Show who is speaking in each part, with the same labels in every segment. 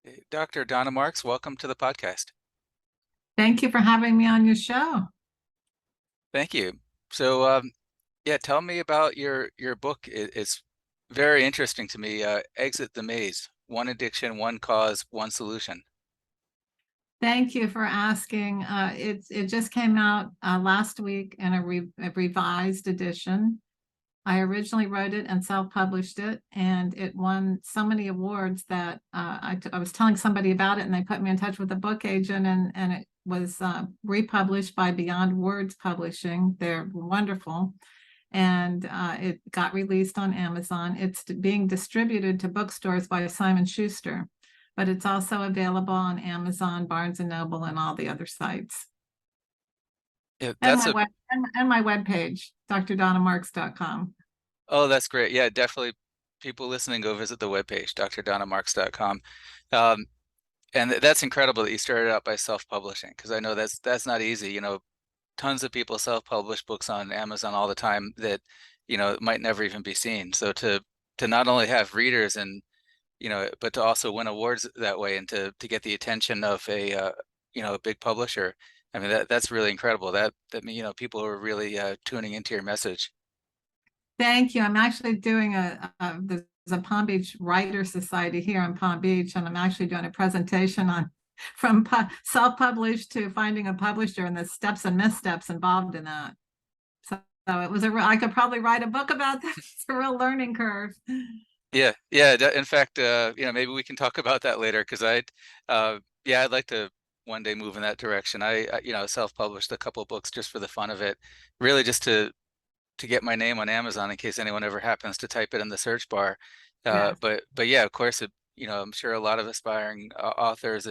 Speaker 1: Hey, Dr. Donna Marks, welcome to the podcast.
Speaker 2: Thank you for having me on your show.
Speaker 1: Thank you. So, yeah, tell me about your book. It's very interesting to me. Exit the Maze: One Addiction, One Cause, One Solution.
Speaker 2: Thank you for asking. It just came out last week in a revised edition. I originally wrote it and self-published it, and it won so many awards that I was telling somebody about it, and they put me in touch with a book agent, and it was republished by Beyond Words Publishing. They're wonderful, and it got released on Amazon. It's being distributed to bookstores by Simon Schuster, but it's also available on Amazon, Barnes and Noble, and all the other sites.
Speaker 1: Yeah,
Speaker 2: And
Speaker 1: that's
Speaker 2: my
Speaker 1: a
Speaker 2: web and my webpage, drdonnamarks.com.
Speaker 1: oh, that's great. Yeah, definitely. People listening, go visit the webpage, drdonnamarks.com. Um, and that's incredible that you started out by self-publishing, because I know that's not easy. Tons of people self-publish books on Amazon all the time that, might never even be seen. So to not only have readers and but to also win awards that way and to get the attention of a big publisher. I mean, that's really incredible. That people are really tuning into your message.
Speaker 2: Thank you. I'm actually doing there's a Palm Beach Writer Society here in Palm Beach, and I'm actually doing a presentation on from self-published to finding a publisher and the steps and missteps involved in that. So it was I could probably write a book about that. It's a real learning curve.
Speaker 1: Yeah, yeah. In fact, maybe we can talk about that later because yeah, I'd like to one day move in that direction. Self-published a couple books just for the fun of it, really just to get my name on Amazon in case anyone ever happens to type it in the search bar.
Speaker 2: Yes.
Speaker 1: But yeah, of course, I'm sure a lot of aspiring authors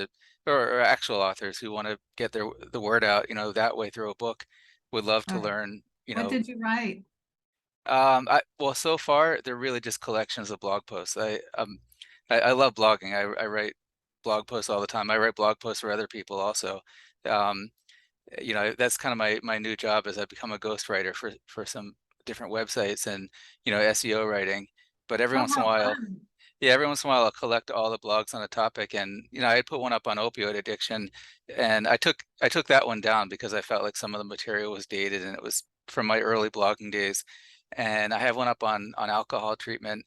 Speaker 1: or actual authors who want to get the word out, that way through a book would love to
Speaker 2: Right.
Speaker 1: learn,
Speaker 2: What did you write?
Speaker 1: well, so far they're really just collections of blog posts. I love blogging. I write blog posts all the time. I write blog posts for other people also. Um, that's kind of my new job as I become a ghostwriter for some different websites and SEO writing. But every
Speaker 2: Oh,
Speaker 1: once in a
Speaker 2: how
Speaker 1: while,
Speaker 2: fun.
Speaker 1: yeah, every once in a while I'll collect all the blogs on a topic, and I had put one up on opioid addiction, and I took that one down because I felt like some of the material was dated and it was from my early blogging days. And I have one up on alcohol treatment,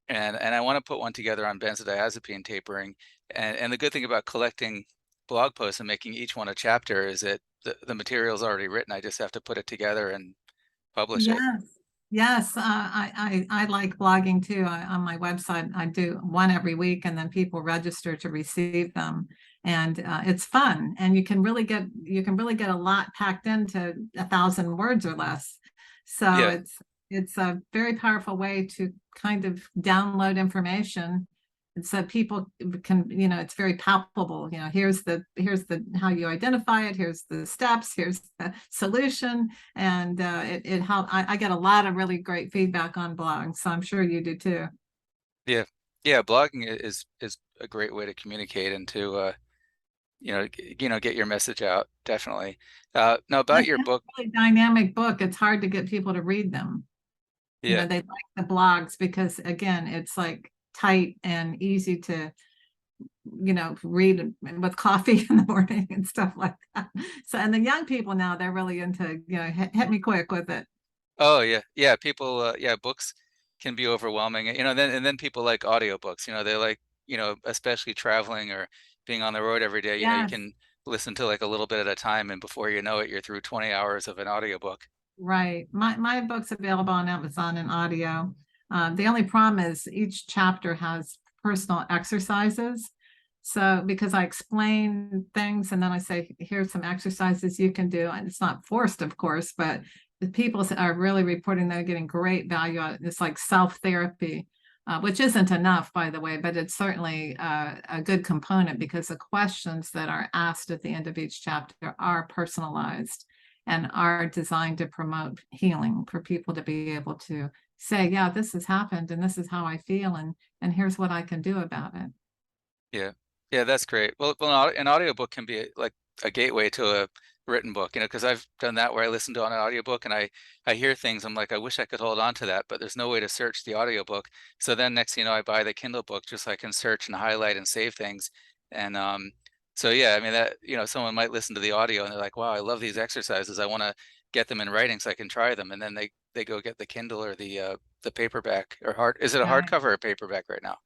Speaker 1: and I want to put one together on benzodiazepine tapering. And the good thing about collecting blog posts and making each one a chapter is that the material is already written. I just have to put it together and publish it.
Speaker 2: Yes. Yes, I like blogging too. On my website, I do one every week, and then people register to receive them, and it's fun. And you can really get a lot packed into 1,000 words or less. So
Speaker 1: Yeah,
Speaker 2: it's a very powerful way to kind of download information so people can, it's very palpable. Here's the how you identify it, here's the steps, here's the solution. And it helped. I get a lot of really great feedback on blogs, so I'm sure you do too.
Speaker 1: yeah, yeah. Blogging is a great way to communicate and to get your message out. Definitely. Now about
Speaker 2: It's
Speaker 1: your
Speaker 2: a
Speaker 1: book.
Speaker 2: really dynamic book. It's hard to get people to read them.
Speaker 1: Yeah,
Speaker 2: They like the blogs because, again, it's like tight and easy to read with coffee in the morning and stuff like that. So, and the young people now, they're really into, hit me quick with it.
Speaker 1: oh yeah, yeah. People, yeah, books can be overwhelming. Then people like audiobooks. They like, especially traveling or being on the road every day. You
Speaker 2: Yes,
Speaker 1: can listen to like a little bit at a time, and before you know it, you're through 20 hours of an audiobook.
Speaker 2: right. My book's available on Amazon and audio. The only problem is each chapter has personal exercises. So because I explain things and then I say, here's some exercises you can do. And it's not forced, of course, but the people are really reporting they're getting great value out. It's like self-therapy, which isn't enough, by the way, but it's certainly a good component because the questions that are asked at the end of each chapter are personalized and are designed to promote healing for people to be able to say, yeah, this has happened and this is how I feel, and here's what I can do about it.
Speaker 1: Yeah, yeah, that's great. Well, an audiobook can be like a gateway to written book, because I've done that where I listen to on an audiobook and I hear things, I'm like, I wish I could hold on to that, but there's no way to search the audiobook. So then next thing you know, I buy the Kindle book just so I can search and highlight and save things. And so yeah, I mean that, someone might listen to the audio and they're like, wow, I love these exercises. I want to get them in writing so I can try them. And then they go get the Kindle or the paperback or is it a
Speaker 2: Right.
Speaker 1: hardcover or paperback right now?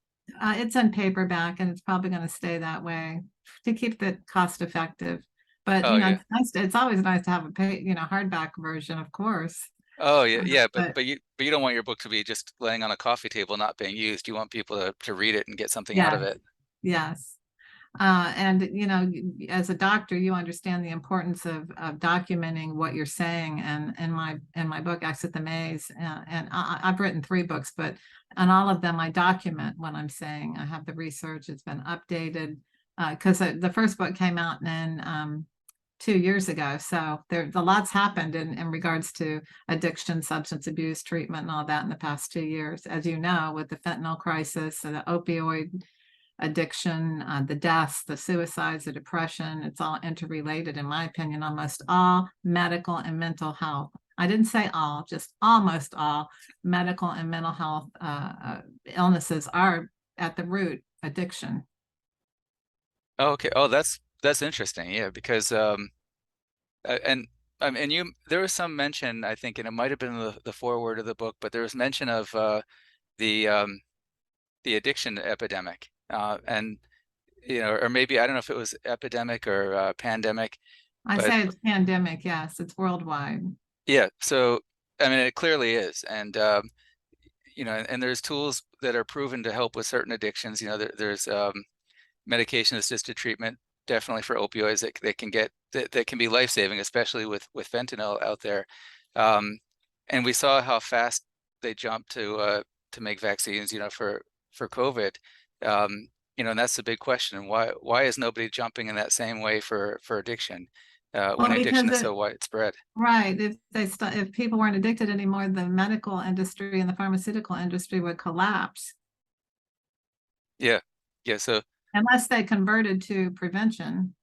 Speaker 2: It's on paperback and it's probably going to stay that way to keep the cost effective. But
Speaker 1: Oh yeah.
Speaker 2: it's nice it's always nice to have a hardback version, of course.
Speaker 1: Oh yeah, yeah, but
Speaker 2: But
Speaker 1: you don't want your book to be just laying on a coffee table not being used. You want people to read it and get something out
Speaker 2: yeah,
Speaker 1: of it.
Speaker 2: yes. And as a doctor, you understand the importance of documenting what you're saying. And in my book, Exit the Maze, and I've written 3 books, but on all of them, I document what I'm saying. I have the research; it's been updated because the first book came out in 2 years ago. So there, a lot's happened in regards to addiction, substance abuse treatment, and all that in the past 2 years, as you know, with the fentanyl crisis, the opioid addiction, the deaths, the suicides, the depression. It's all interrelated, in my opinion. Almost all medical and mental health. I didn't say all, just almost all medical and mental health illnesses are at the root addiction.
Speaker 1: Oh, okay. Oh, that's interesting. Yeah, because and and you there was some mention, I think, and it might have been the foreword of the book, but there was mention of the um the addiction epidemic. And or maybe I don't know if it was epidemic or pandemic,
Speaker 2: I
Speaker 1: but
Speaker 2: say it's pandemic, yes, it's worldwide.
Speaker 1: yeah, so I mean it clearly is. And and there's tools that are proven to help with certain addictions. There's medication assisted treatment definitely for opioids that can get that can be life-saving, especially with fentanyl out there. Um, and we saw how fast they jumped to make vaccines, for COVID. And that's the big question. Why is nobody jumping in that same way for addiction, when
Speaker 2: Well,
Speaker 1: addiction
Speaker 2: because
Speaker 1: is so widespread?
Speaker 2: right, if people weren't addicted anymore, the medical industry and the pharmaceutical industry would collapse
Speaker 1: Yeah, yeah. So
Speaker 2: unless they converted to prevention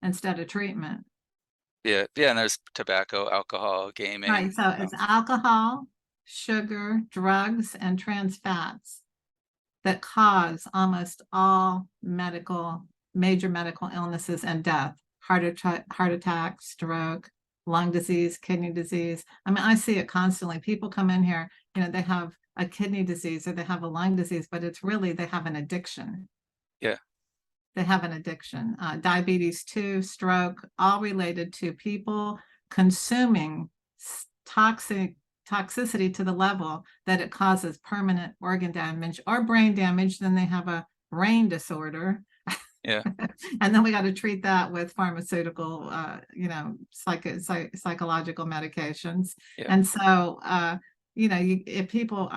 Speaker 2: instead of treatment.
Speaker 1: yeah, yeah. And there's tobacco, alcohol,
Speaker 2: Right.
Speaker 1: gaming.
Speaker 2: So it's alcohol, sugar, drugs, and trans fats that cause almost all major medical illnesses and death, heart attack, stroke, lung disease, kidney disease. I mean, I see it constantly. People come in here, they have a kidney disease or they have a lung disease, but it's really they have an addiction.
Speaker 1: Yeah,
Speaker 2: They have an addiction. Diabetes 2, stroke, all related to people consuming toxicity to the level that it causes permanent organ damage or brain damage. Then they have a brain disorder.
Speaker 1: yeah,
Speaker 2: And then we got to treat that with pharmaceutical, psychological medications.
Speaker 1: yeah,
Speaker 2: And so, if people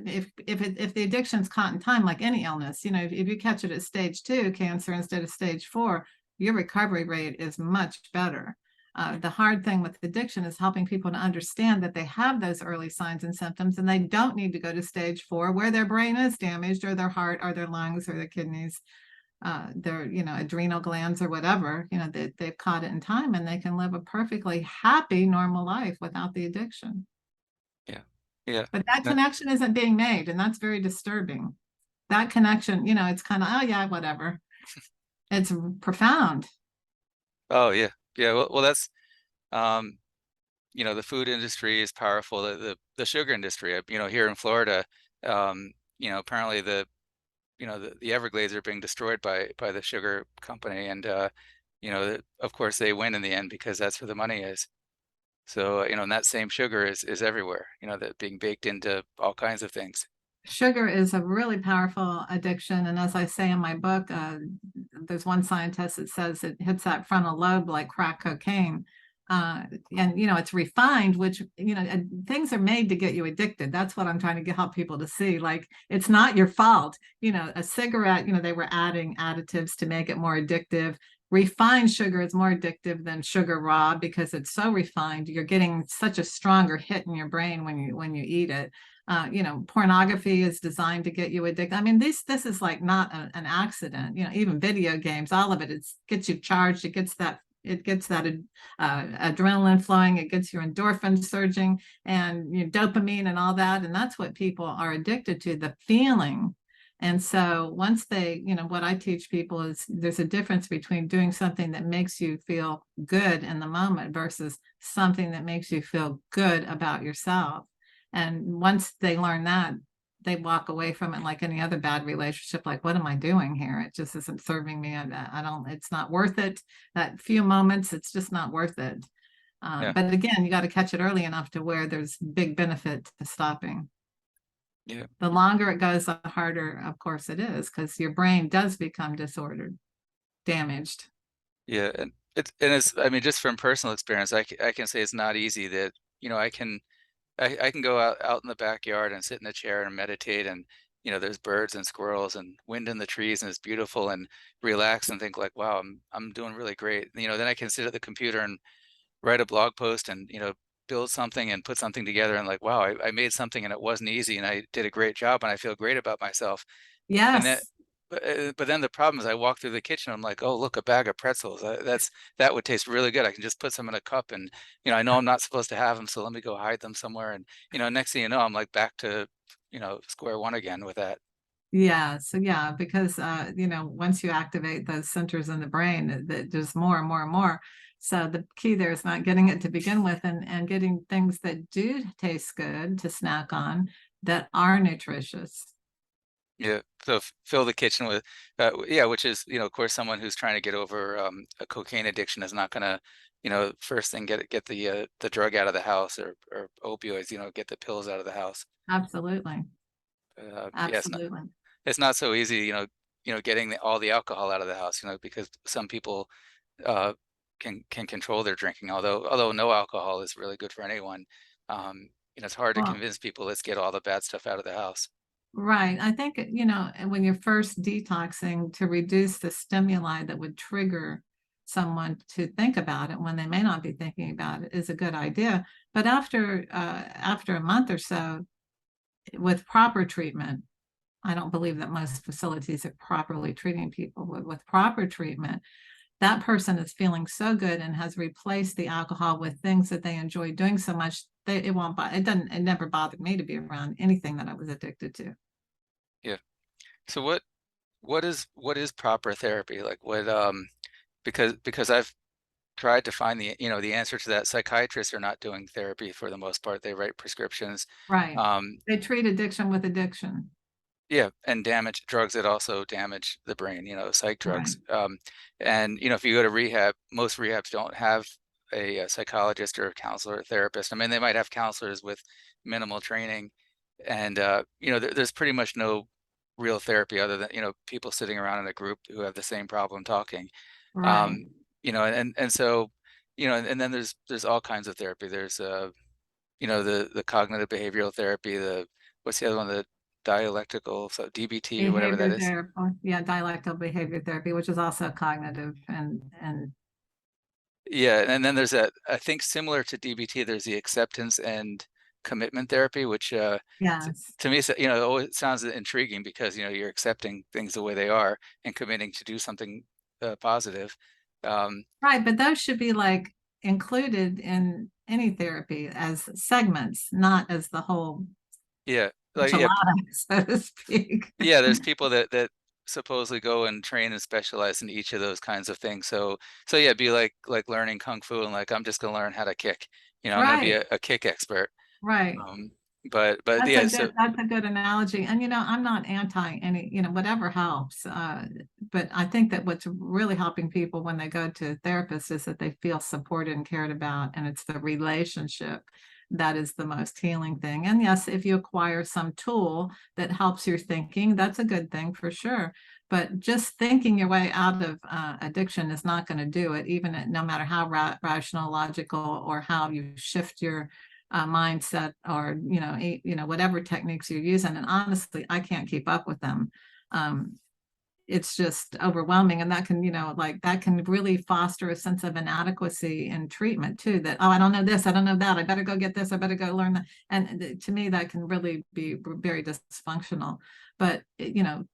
Speaker 2: if the addiction's caught in time, like any illness, if you catch it at stage 2 cancer instead of stage 4, your recovery rate is much better. The hard thing with addiction is helping people to understand that they have those early signs and symptoms and they don't need to go to stage 4 where their brain is damaged or their heart or their lungs or their kidneys, their adrenal glands or whatever. They've caught it in time and they can live a perfectly happy normal life without the addiction.
Speaker 1: yeah, yeah.
Speaker 2: But that
Speaker 1: No,
Speaker 2: connection isn't being made, and that's very disturbing. That connection, it's kind of, oh yeah, whatever. It's profound.
Speaker 1: oh yeah, yeah. Well, that's um, the food industry is powerful. The sugar industry, here in Florida, apparently the Everglades are being destroyed by the sugar company, and of course they win in the end because that's where the money is. So, and that same sugar is everywhere, that being baked into all kinds of things.
Speaker 2: Sugar is a really powerful addiction. And as I say in my book, there's one scientist that says it hits that frontal lobe like crack cocaine. And it's refined, which things are made to get you addicted. That's what I'm trying to help people to see. Like, it's not your fault. A cigarette, they were adding additives to make it more addictive. Refined sugar is more addictive than sugar raw because it's so refined. You're getting such a stronger hit in your brain when you eat it. Pornography is designed to get you addicted. I mean, this is like not an accident. Even video games, all of it, gets you charged. It gets that it gets that adrenaline flowing, it gets your endorphins surging and your dopamine and all that. And that's what people are addicted to, the feeling. And so once they, what I teach people is there's a difference between doing something that makes you feel good in the moment versus something that makes you feel good about yourself. And once they learn that, they walk away from it like any other bad relationship. Like, what am I doing here? It just isn't serving me. I don't, it's not worth it. That few moments, it's just not worth it.
Speaker 1: Yeah.
Speaker 2: But again, you got to catch it early enough to where there's big benefit to stopping.
Speaker 1: Yeah.
Speaker 2: The longer it goes, the harder, of course, it is because your brain does become disordered, damaged.
Speaker 1: Yeah. And it's, I mean, just from personal experience, I can say it's not easy that, I can go out in the backyard and sit in a chair and meditate, and there's birds and squirrels and wind in the trees, and it's beautiful, and relax and think like, wow, I'm doing really great. Then I can sit at the computer and write a blog post and build something and put something together, and like, wow, I made something and it wasn't easy, and I did a great job, and I feel great about myself. And then
Speaker 2: Yes.
Speaker 1: but then the problem is I walk through the kitchen, I'm like, oh, look, a bag of pretzels. That would taste really good. I can just put some in a cup, and I know I'm not supposed to have them, so let me go hide them somewhere. And next thing you know, I'm like back to square one again with that.
Speaker 2: Yeah. So yeah, because once you activate those centers in the brain, that there's more and more and more. So the key there is not getting it to begin with, and getting things that do taste good to snack on that are nutritious.
Speaker 1: Yeah. So fill the kitchen with, yeah, which is, of course, someone who's trying to get over a cocaine addiction is not gonna, first thing get the drug out of the house, or opioids, get the pills out of the house.
Speaker 2: Absolutely.
Speaker 1: Yeah,
Speaker 2: Absolutely.
Speaker 1: it's not so easy, getting all the alcohol out of the house, because some people uh, can control their drinking. Although no alcohol is really good for anyone, it's hard to
Speaker 2: Well,
Speaker 1: convince people, let's get all the bad stuff out of the house.
Speaker 2: right. I think, when you're first detoxing, to reduce the stimuli that would trigger someone to think about it when they may not be thinking about it is a good idea. But after a month or so, with proper treatment, I don't believe that most facilities are properly treating people. With proper treatment, that person is feeling so good and has replaced the alcohol with things that they enjoy doing so much. It never bothered me to be around anything that I was addicted to.
Speaker 1: Yeah. So what is proper therapy? Like, because I've tried to find the answer to that. Psychiatrists are not doing therapy for the most part. They write prescriptions.
Speaker 2: Right.
Speaker 1: Um,
Speaker 2: They treat addiction with addiction.
Speaker 1: Yeah, and damage drugs that also damage the brain, psych
Speaker 2: Right.
Speaker 1: drugs. And if you go to rehab, most rehabs don't have a psychologist or a counselor or therapist. I mean, they might have counselors with minimal training, and there's pretty much no real therapy other than people sitting around in a group who have the same problem talking.
Speaker 2: Right.
Speaker 1: Um, and so and then there's all kinds of therapy. There's the cognitive behavioral therapy, the what's the other one, the dialectical, so DBT or whatever that
Speaker 2: Behavior
Speaker 1: is.
Speaker 2: therapy. Yeah, dialectical behavior therapy, which is also cognitive and
Speaker 1: Yeah, and then there's I think similar to DBT, there's the acceptance and commitment therapy, which
Speaker 2: yes.
Speaker 1: to me, it always sounds intriguing because you're accepting things the way they are and committing to do something positive. Um,
Speaker 2: Right, but those should be like included in any therapy as segments, not as the whole
Speaker 1: yeah, like yeah,
Speaker 2: enchilada, so to speak.
Speaker 1: yeah, there's people that supposedly go and train and specialize in each of those kinds of things. So yeah, be like learning kung fu, and like, I'm just gonna learn how to kick. I'm gonna be
Speaker 2: Right,
Speaker 1: a kick expert.
Speaker 2: right.
Speaker 1: Um, but yeah, so
Speaker 2: That's a good analogy. And I'm not anti any, whatever helps. But I think that what's really helping people when they go to therapists is that they feel supported and cared about, and it's the relationship that is the most healing thing. And yes, if you acquire some tool that helps your thinking, that's a good thing for sure. But just thinking your way out of addiction is not going to do it, no matter how rational, logical, or how you shift your mindset, or whatever techniques you're using. And honestly, I can't keep up with them. um, it's just overwhelming. And that can, like that can really foster a sense of inadequacy in treatment too, that, oh, I don't know this, I don't know that, I better go get this, I better go learn that. And to me, that can really be very dysfunctional. But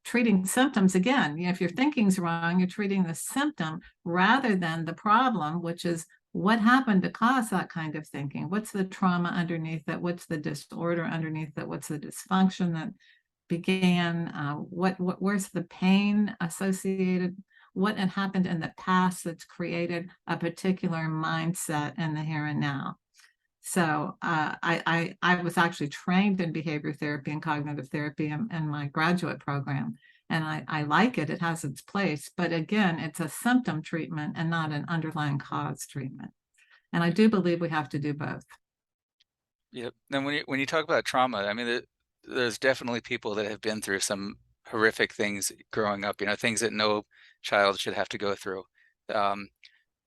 Speaker 2: treating symptoms, again, if your thinking's wrong, you're treating the symptom rather than the problem, which is what happened to cause that kind of thinking. What's the trauma underneath that? What's the disorder underneath that? What's the dysfunction that began? Where's the pain associated? What had happened in the past that's created a particular mindset in the here and now? So I was actually trained in behavior therapy and cognitive therapy in my graduate program, and I like it. It has its place, but again, it's a symptom treatment and not an underlying cause treatment. And I do believe we have to do both.
Speaker 1: Yep. Then when you talk about trauma, I mean, there's definitely people that have been through some horrific things growing up, things that no child should have to go through. Um,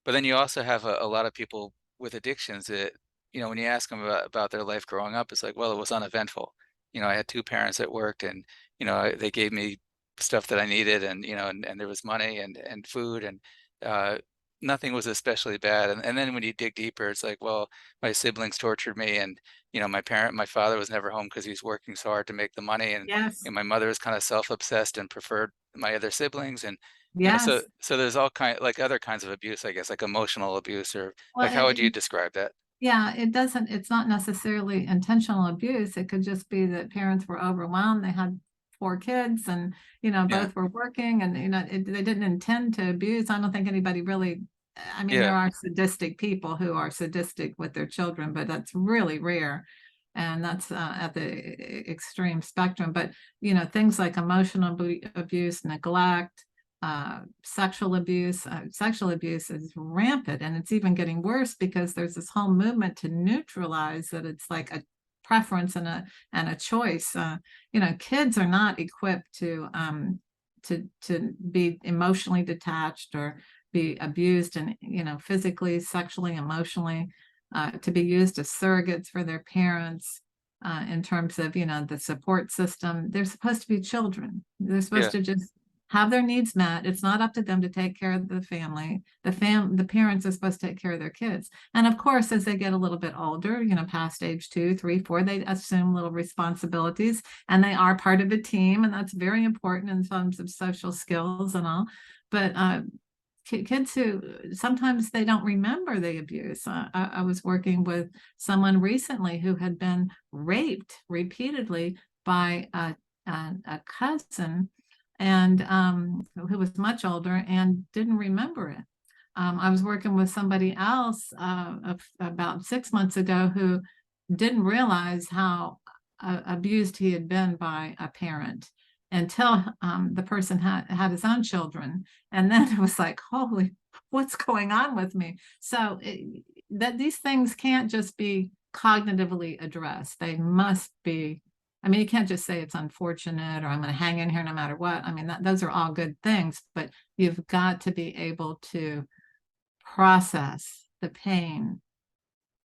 Speaker 1: but then you also have a lot of people with addictions that, when you ask them about their life growing up, it's like, well, it was uneventful. I had two parents that worked, and, they gave me stuff that I needed, and, and there was money and food, and uh, nothing was especially bad. And then when you dig deeper, it's like, well, my siblings tortured me, and, my father was never home because he was working so hard to make the money, and,
Speaker 2: Yes,
Speaker 1: my mother was kind of self-obsessed and preferred my other siblings, and so
Speaker 2: yes.
Speaker 1: there's all like other kinds of abuse, I guess, like emotional abuse, or
Speaker 2: Well,
Speaker 1: like how would you describe that?
Speaker 2: yeah, it's not necessarily intentional abuse. It could just be that parents were overwhelmed. They had four kids and,
Speaker 1: Yeah,
Speaker 2: both were working and, they didn't intend to abuse. I don't think anybody really, I mean, there
Speaker 1: yeah,
Speaker 2: are sadistic people who are sadistic with their children, but that's really rare. And that's at the extreme spectrum. But, things like emotional abuse, neglect, sexual abuse. Sexual abuse is rampant, and it's even getting worse because there's this whole movement to neutralize that it's like a preference and a choice. Kids are not equipped to be emotionally detached or be abused and physically, sexually, emotionally, to be used as surrogates for their parents. In terms of the support system, they're supposed to be children. They're supposed
Speaker 1: yeah,
Speaker 2: to just have their needs met. It's not up to them to take care of the family. The parents are supposed to take care of their kids. And of course, as they get a little bit older, past age 2, 3, 4, they assume little responsibilities and they are part of a team. And that's very important in terms of social skills and all. But kids who sometimes they don't remember the abuse. I was working with someone recently who had been raped repeatedly by a cousin and who was much older and didn't remember it. I was working with somebody else about 6 months ago who didn't realize how abused he had been by a parent until the person had his own children. And then it was like, holy, what's going on with me? So that these things can't just be cognitively addressed. They must be, I mean, you can't just say it's unfortunate or I'm going to hang in here no matter what. I mean, those are all good things, but you've got to be able to process the pain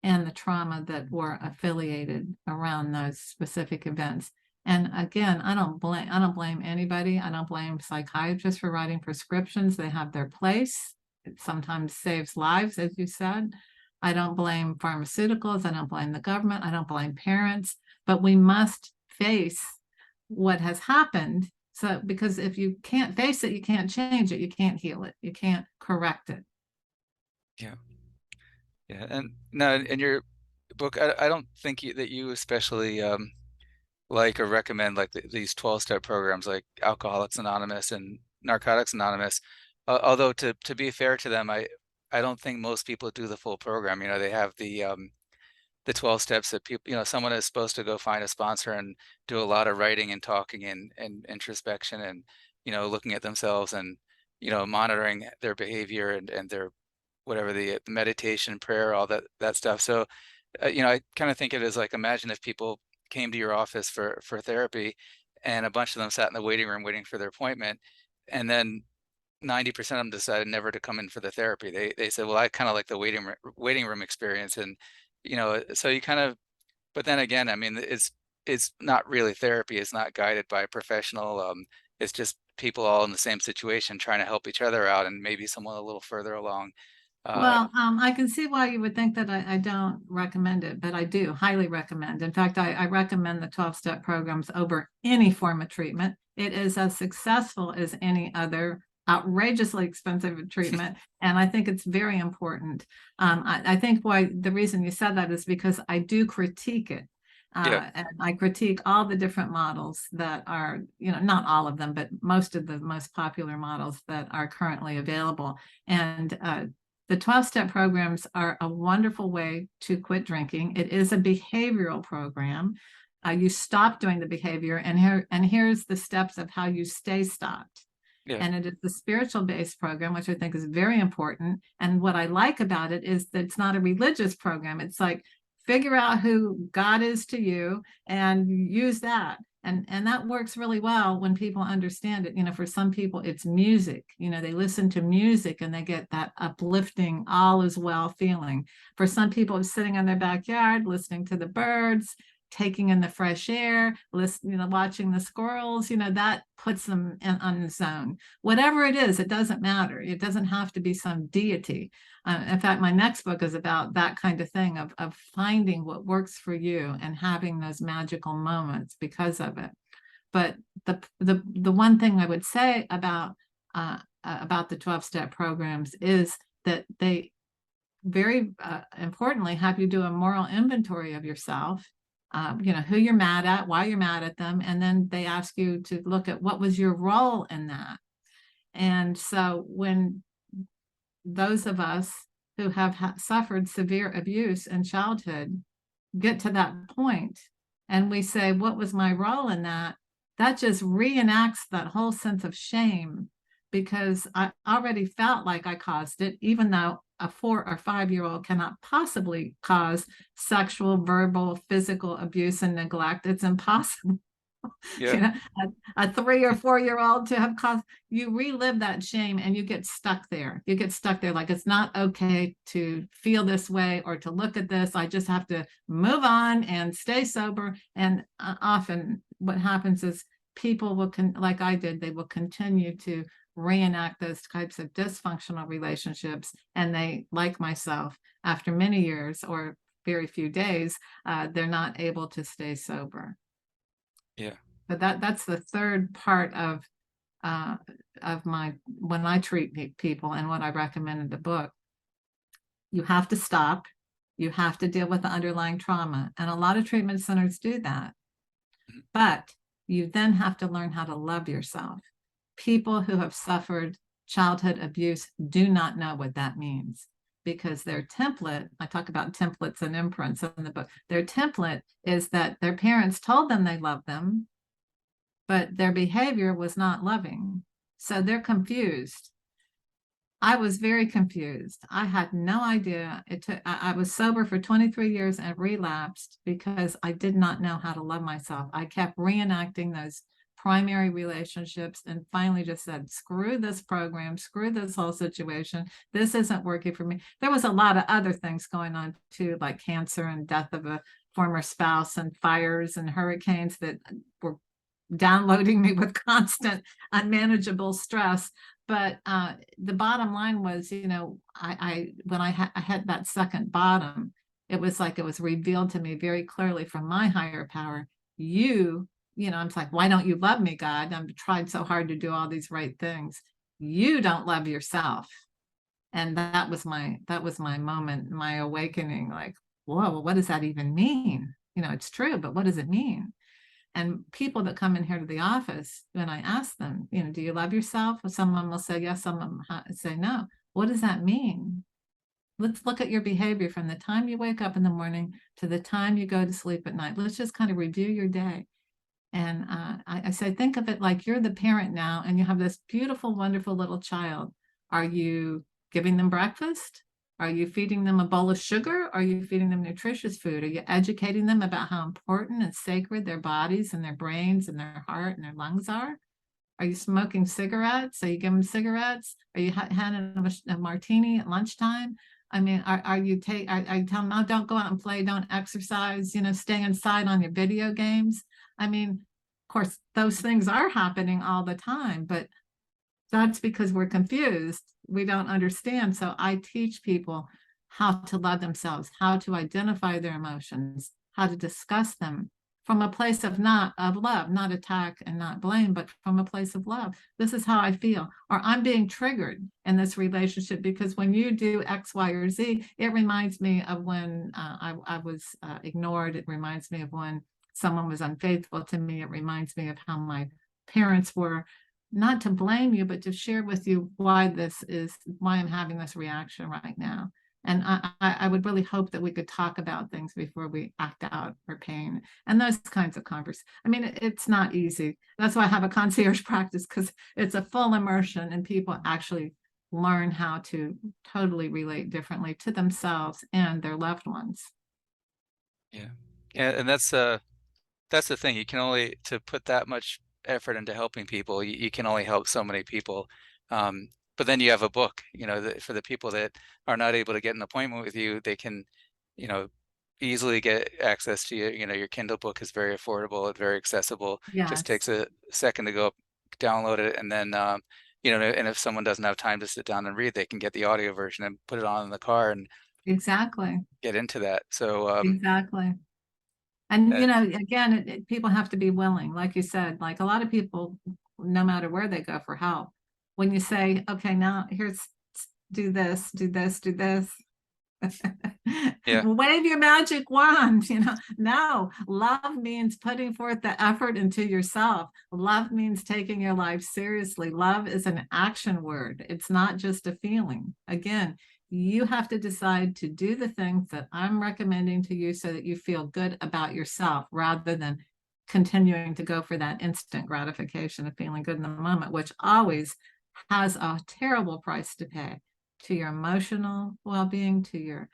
Speaker 2: and the trauma that were affiliated around those specific events. And again, I don't blame anybody. I don't blame psychiatrists for writing prescriptions. They have their place. It sometimes saves lives, as you said. I don't blame pharmaceuticals. I don't blame the government. I don't blame parents. But we must face what has happened. So, because if you can't face it, you can't change it. You can't heal it. You can't correct it.
Speaker 1: yeah, yeah. And no, in your book, I don't think that you especially like or recommend like these 12-step programs like Alcoholics Anonymous and Narcotics Anonymous. Although to be fair to them, I don't think most people do the full program. They have the 12 steps that people, someone is supposed to go find a sponsor and do a lot of writing and talking and introspection and, looking at themselves and, monitoring their behavior and their whatever the meditation, prayer, all that stuff. So, I kind of think of it as like, imagine if people came to your office for therapy and a bunch of them sat in the waiting room waiting for their appointment. And then 90% of them decided never to come in for the therapy. They said, well, I kind of like the waiting room experience. And, so you kind of, but then again, I mean, it's not really therapy. It's not guided by a professional. It's just people all in the same situation trying to help each other out, and maybe someone a little further along. Uh,
Speaker 2: Well, I can see why you would think that I don't recommend it, but I do highly recommend. In fact, I recommend the 12-step programs over any form of treatment. It is as successful as any other outrageously expensive treatment. And I think it's very important. I think why the reason you said that is because I do critique it.
Speaker 1: yeah,
Speaker 2: And I critique all the different models that are, not all of them, but most of the most popular models that are currently available. And the 12-step programs are a wonderful way to quit drinking. It is a behavioral program. You stop doing the behavior, and here's the steps of how you stay stopped.
Speaker 1: yeah,
Speaker 2: And it is the spiritual based program, which I think is very important. And what I like about it is that it's not a religious program. It's like, figure out who God is to you and use that. And that works really well when people understand it. For some people, it's music. They listen to music and they get that uplifting, all is well feeling. For some people, it's sitting in their backyard, listening to the birds, taking in the fresh air, watching the squirrels, that puts them on the zone. Whatever it is, it doesn't matter. It doesn't have to be some deity. In fact, my next book is about that kind of thing, of finding what works for you and having those magical moments because of it. But the one thing I would say about the 12-step programs is that they very importantly have you do a moral inventory of yourself. Who you're mad at, why you're mad at them, and then they ask you to look at what was your role in that. And so when those of us who have suffered severe abuse in childhood get to that point and we say, what was my role in that? That just reenacts that whole sense of shame, because I already felt like I caused it, even though a 4 or 5-year-old cannot possibly cause sexual, verbal, physical abuse and neglect. It's impossible.
Speaker 1: yeah,
Speaker 2: you know, a 3 or 4-year-old to have caused, you relive that shame and you get stuck there. You get stuck there, like it's not okay to feel this way or to look at this. I just have to move on and stay sober. And often what happens is people will, like I did, they will continue to reenact those types of dysfunctional relationships. And they, like myself, after many years or very few days, they're not able to stay sober.
Speaker 1: yeah,
Speaker 2: But that's the third part of my, when I treat people and what I recommend in the book. You have to stop. You have to deal with the underlying trauma. And a lot of treatment centers do that.
Speaker 1: mhm,
Speaker 2: But you then have to learn how to love yourself. People who have suffered childhood abuse do not know what that means, because their template, I talk about templates and imprints in the book, their template is that their parents told them they loved them, but their behavior was not loving. So they're confused. I was very confused. I had no idea. I was sober for 23 years and relapsed because I did not know how to love myself. I kept reenacting those primary relationships and finally just said, screw this program, screw this whole situation. This isn't working for me. There was a lot of other things going on too, like cancer and death of a former spouse and fires and hurricanes that were downloading me with constant unmanageable stress. But the bottom line was, when I had that second bottom, it was like it was revealed to me very clearly from my higher power. I'm like, why don't you love me, God? I've tried so hard to do all these right things. You don't love yourself. And that was my moment, my awakening, like, whoa, what does that even mean? It's true, but what does it mean? And people that come in here to the office, when I ask them, do you love yourself? Someone will say yes, someone say no. What does that mean? Let's look at your behavior from the time you wake up in the morning to the time you go to sleep at night. Let's just kind of review your day. And I say, think of it like you're the parent now, and you have this beautiful, wonderful little child. Are you giving them breakfast? Are you feeding them a bowl of sugar? Are you feeding them nutritious food? Are you educating them about how important and sacred their bodies and their brains and their heart and their lungs are? Are you smoking cigarettes? Are you giving them cigarettes? Are you handing them a martini at lunchtime? I mean, are you telling them, no, don't go out and play, don't exercise, stay inside on your video games? I mean, course, those things are happening all the time, but that's because we're confused. We don't understand. So I teach people how to love themselves, how to identify their emotions, how to discuss them from a place of not of love, not attack and not blame, but from a place of love. This is how I feel, or I'm being triggered in this relationship because when you do X, Y, or Z, it reminds me of when I was ignored. It reminds me of when someone was unfaithful to me. It reminds me of how my parents were. Not to blame you, but to share with you why I'm having this reaction right now. And I would really hope that we could talk about things before we act out our pain and those kinds of conversations. I mean, it's not easy. That's why I have a concierge practice, because it's a full immersion and people actually learn how to totally relate differently to themselves and their loved ones.
Speaker 1: Yeah. Yeah, and that's the thing. You can only to put that much effort into helping people, you can only help so many people. But then you have a book, for the people that are not able to get an appointment with you, they can, you know, easily get access to your Kindle book is very affordable and very accessible. Just
Speaker 2: Yes,
Speaker 1: takes a second to go up, download it, and then, and if someone doesn't have time to sit down and read, they can get the audio version and put it on in the car and
Speaker 2: exactly.
Speaker 1: get into that. So,
Speaker 2: Exactly. And,
Speaker 1: uh,
Speaker 2: again, people have to be willing, like you said, like a lot of people, no matter where they go for help, when you say, okay, now here's do this, do this, do this,
Speaker 1: yeah,
Speaker 2: wave your magic wand. No, love means putting forth the effort into yourself. Love means taking your life seriously. Love is an action word, it's not just a feeling. Again, you have to decide to do the things that I'm recommending to you so that you feel good about yourself rather than continuing to go for that instant gratification of feeling good in the moment, which always has a terrible price to pay to your emotional well-being, to your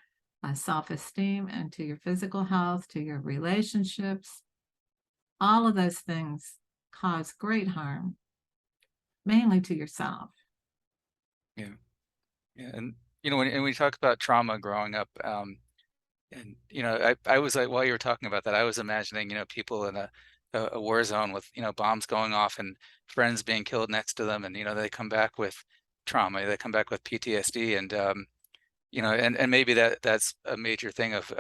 Speaker 2: self-esteem, and to your physical health, to your relationships. All of those things cause great harm, mainly to yourself.
Speaker 1: yeah, yeah. And when we talk about trauma growing up, and I was like, while you were talking about that, I was imagining, people in a war zone with, bombs going off and friends being killed next to them, and they come back with trauma, they come back with PTSD, and and maybe that's a major thing of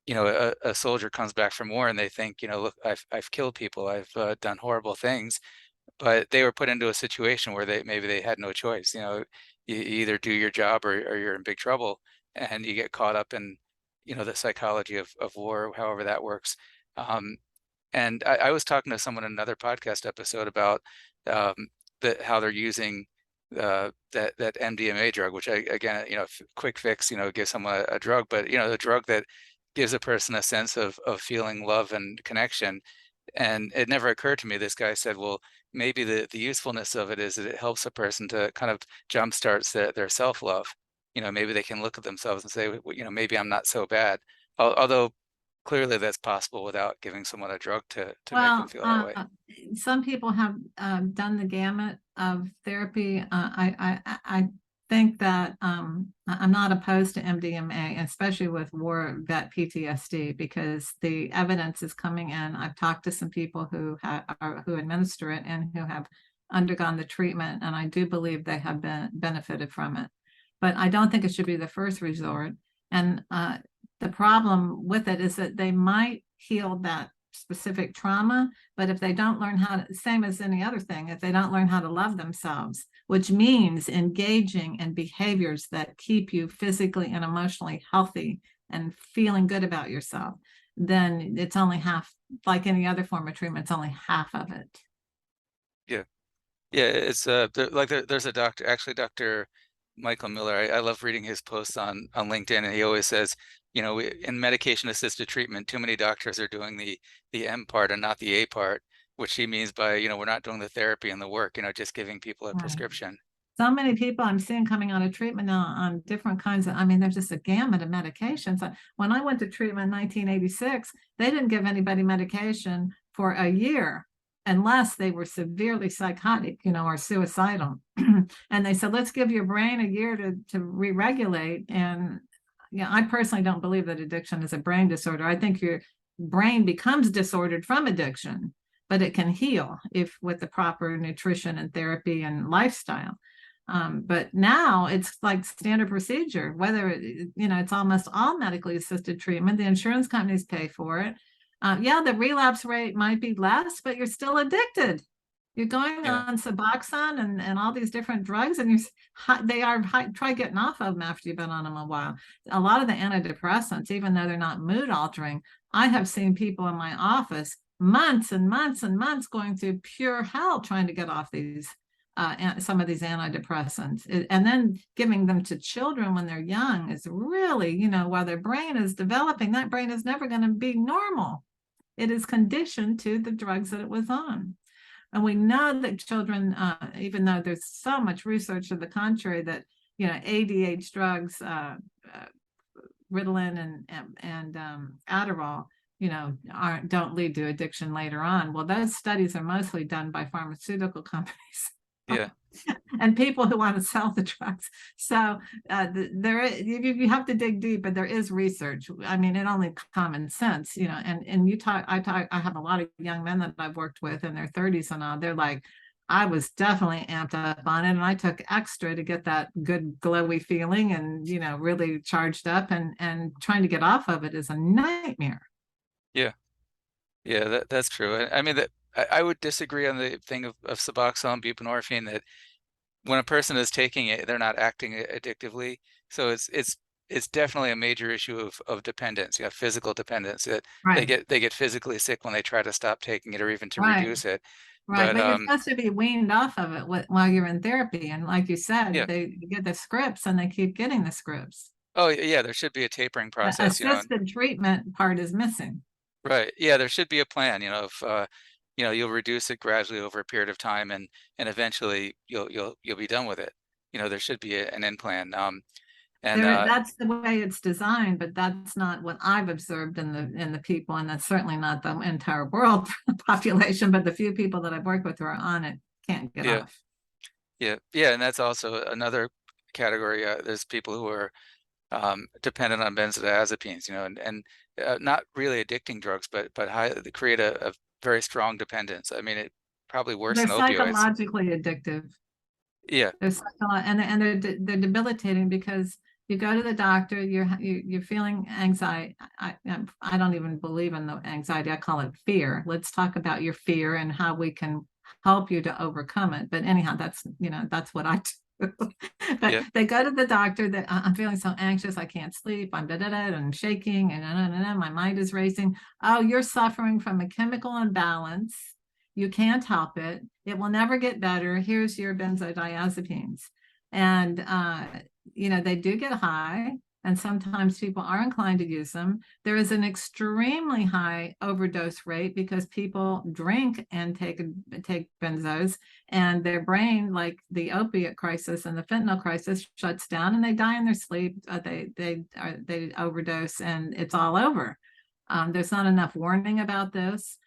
Speaker 1: a soldier comes back from war and they think, look, I've killed people, I've done horrible things, but they were put into a situation where maybe they had no choice. You either do your job or you're in big trouble, and you get caught up in, the psychology of war, however that works. Um, and I was talking to someone in another podcast episode about um, how they're using that MDMA drug, which again, quick fix, give someone a drug, but the drug that gives a person a sense of feeling love and connection. And it never occurred to me. This guy said, well, maybe the usefulness of it is that it helps a person to kind of jumpstarts their self-love. Maybe they can look at themselves and say, well, maybe I'm not so bad. Although clearly that's possible without giving someone a drug to make them
Speaker 2: Well,
Speaker 1: feel that way.
Speaker 2: some people have done the gamut of therapy. I think that I'm not opposed to MDMA, especially with war vet PTSD, because the evidence is coming in. I've talked to some people who who administer it and who have undergone the treatment, and I do believe they have benefited from it. But I don't think it should be the first resort. And the problem with it is that they might heal that specific trauma, but if they don't learn how to, same as any other thing, if they don't learn how to love themselves, which means engaging in behaviors that keep you physically and emotionally healthy and feeling good about yourself, then it's only half. Like any other form of treatment, it's only half of it.
Speaker 1: Yeah. Yeah, it's there's a doctor, actually Dr. Michael Miller. I love reading his posts on LinkedIn, and he always says, in medication assisted treatment, too many doctors are doing the M part and not the A part, which he means by, we're not doing the therapy and the work, just giving people a
Speaker 2: Right.
Speaker 1: prescription.
Speaker 2: So many people I'm seeing coming out of treatment now on different kinds of, I mean, there's just a gamut of medications. When I went to treatment in 1986, they didn't give anybody medication for a year unless they were severely psychotic, or suicidal. And they said, let's give your brain a year to re-regulate. And I personally don't believe that addiction is a brain disorder. I think your brain becomes disordered from addiction. but it can heal if with the proper nutrition and therapy and lifestyle. But now it's like standard procedure, whether it's almost all medically assisted treatment. The insurance companies pay for it. Yeah, the relapse rate might be less, but you're still addicted. You're going
Speaker 1: Yeah.
Speaker 2: on Suboxone and all these different drugs, and try getting off of them after you've been on them a while. A lot of the antidepressants, even though they're not mood altering, I have seen people in my office months and months and months going through pure hell trying to get off these some of these antidepressants, and then giving them to children when they're young is really, while their brain is developing, that brain is never going to be normal. It is conditioned to the drugs that it was on. And we know that children, even though there's so much research to the contrary, that ADH drugs, Ritalin and Adderall, don't lead to addiction later on. Well, those studies are mostly done by pharmaceutical companies.
Speaker 1: Yeah.
Speaker 2: And people who want to sell the drugs. So you have to dig deep, but there is research. I mean, it only common sense, and I have a lot of young men that I've worked with in their 30s and all. They're like, I was definitely amped up on it, and I took extra to get that good glowy feeling and, really charged up, and trying to get off of it is a nightmare.
Speaker 1: Yeah. Yeah, that's true. I mean, that I would disagree on the thing of Suboxone, buprenorphine, that when a person is taking it, they're not acting addictively. So it's definitely a major issue of dependence. You have physical dependence, that they
Speaker 2: Right,
Speaker 1: get physically sick when they try to stop taking it or even to
Speaker 2: right,
Speaker 1: reduce it.
Speaker 2: right.
Speaker 1: But
Speaker 2: But you're supposed to be weaned off of it while you're in therapy. And like you said,
Speaker 1: yeah.
Speaker 2: they get the scripts and they keep getting the scripts.
Speaker 1: Oh yeah, there should be a tapering
Speaker 2: The
Speaker 1: process,
Speaker 2: assisted treatment part is missing.
Speaker 1: right. Yeah, there should be a plan, if you'll reduce it gradually over a period of time, and eventually you'll be done with it. There should be an end plan. And
Speaker 2: That's the way it's designed, but that's not what I've observed in the people, and that's certainly not the entire world population, but the few people that I've worked with who are on it can't get
Speaker 1: yeah,
Speaker 2: off.
Speaker 1: yeah, and that's also another category. There's people who are dependent on benzodiazepines, and not really addicting drugs, but they create a very strong dependence. I mean, it probably worse
Speaker 2: They're
Speaker 1: than opioids.
Speaker 2: psychologically addictive.
Speaker 1: Yeah,
Speaker 2: And they're debilitating because you go to the doctor, you're feeling anxiety. I don't even believe in the anxiety. I call it fear. Let's talk about your fear and how we can help you to overcome it. But anyhow, that's what I do. But
Speaker 1: yeah,
Speaker 2: they go to the doctor that I'm feeling so anxious, I can't sleep, I'm and I'm shaking, and my mind is racing. Oh, you're suffering from a chemical imbalance. You can't help it. It will never get better. Here's your benzodiazepines. And, they do get high, and sometimes people are inclined to use them. There is an extremely high overdose rate because people drink and take benzos, and their brain, like the opiate crisis and the fentanyl crisis, shuts down, and they die in their sleep. They overdose, and it's all over. There's not enough warning about this.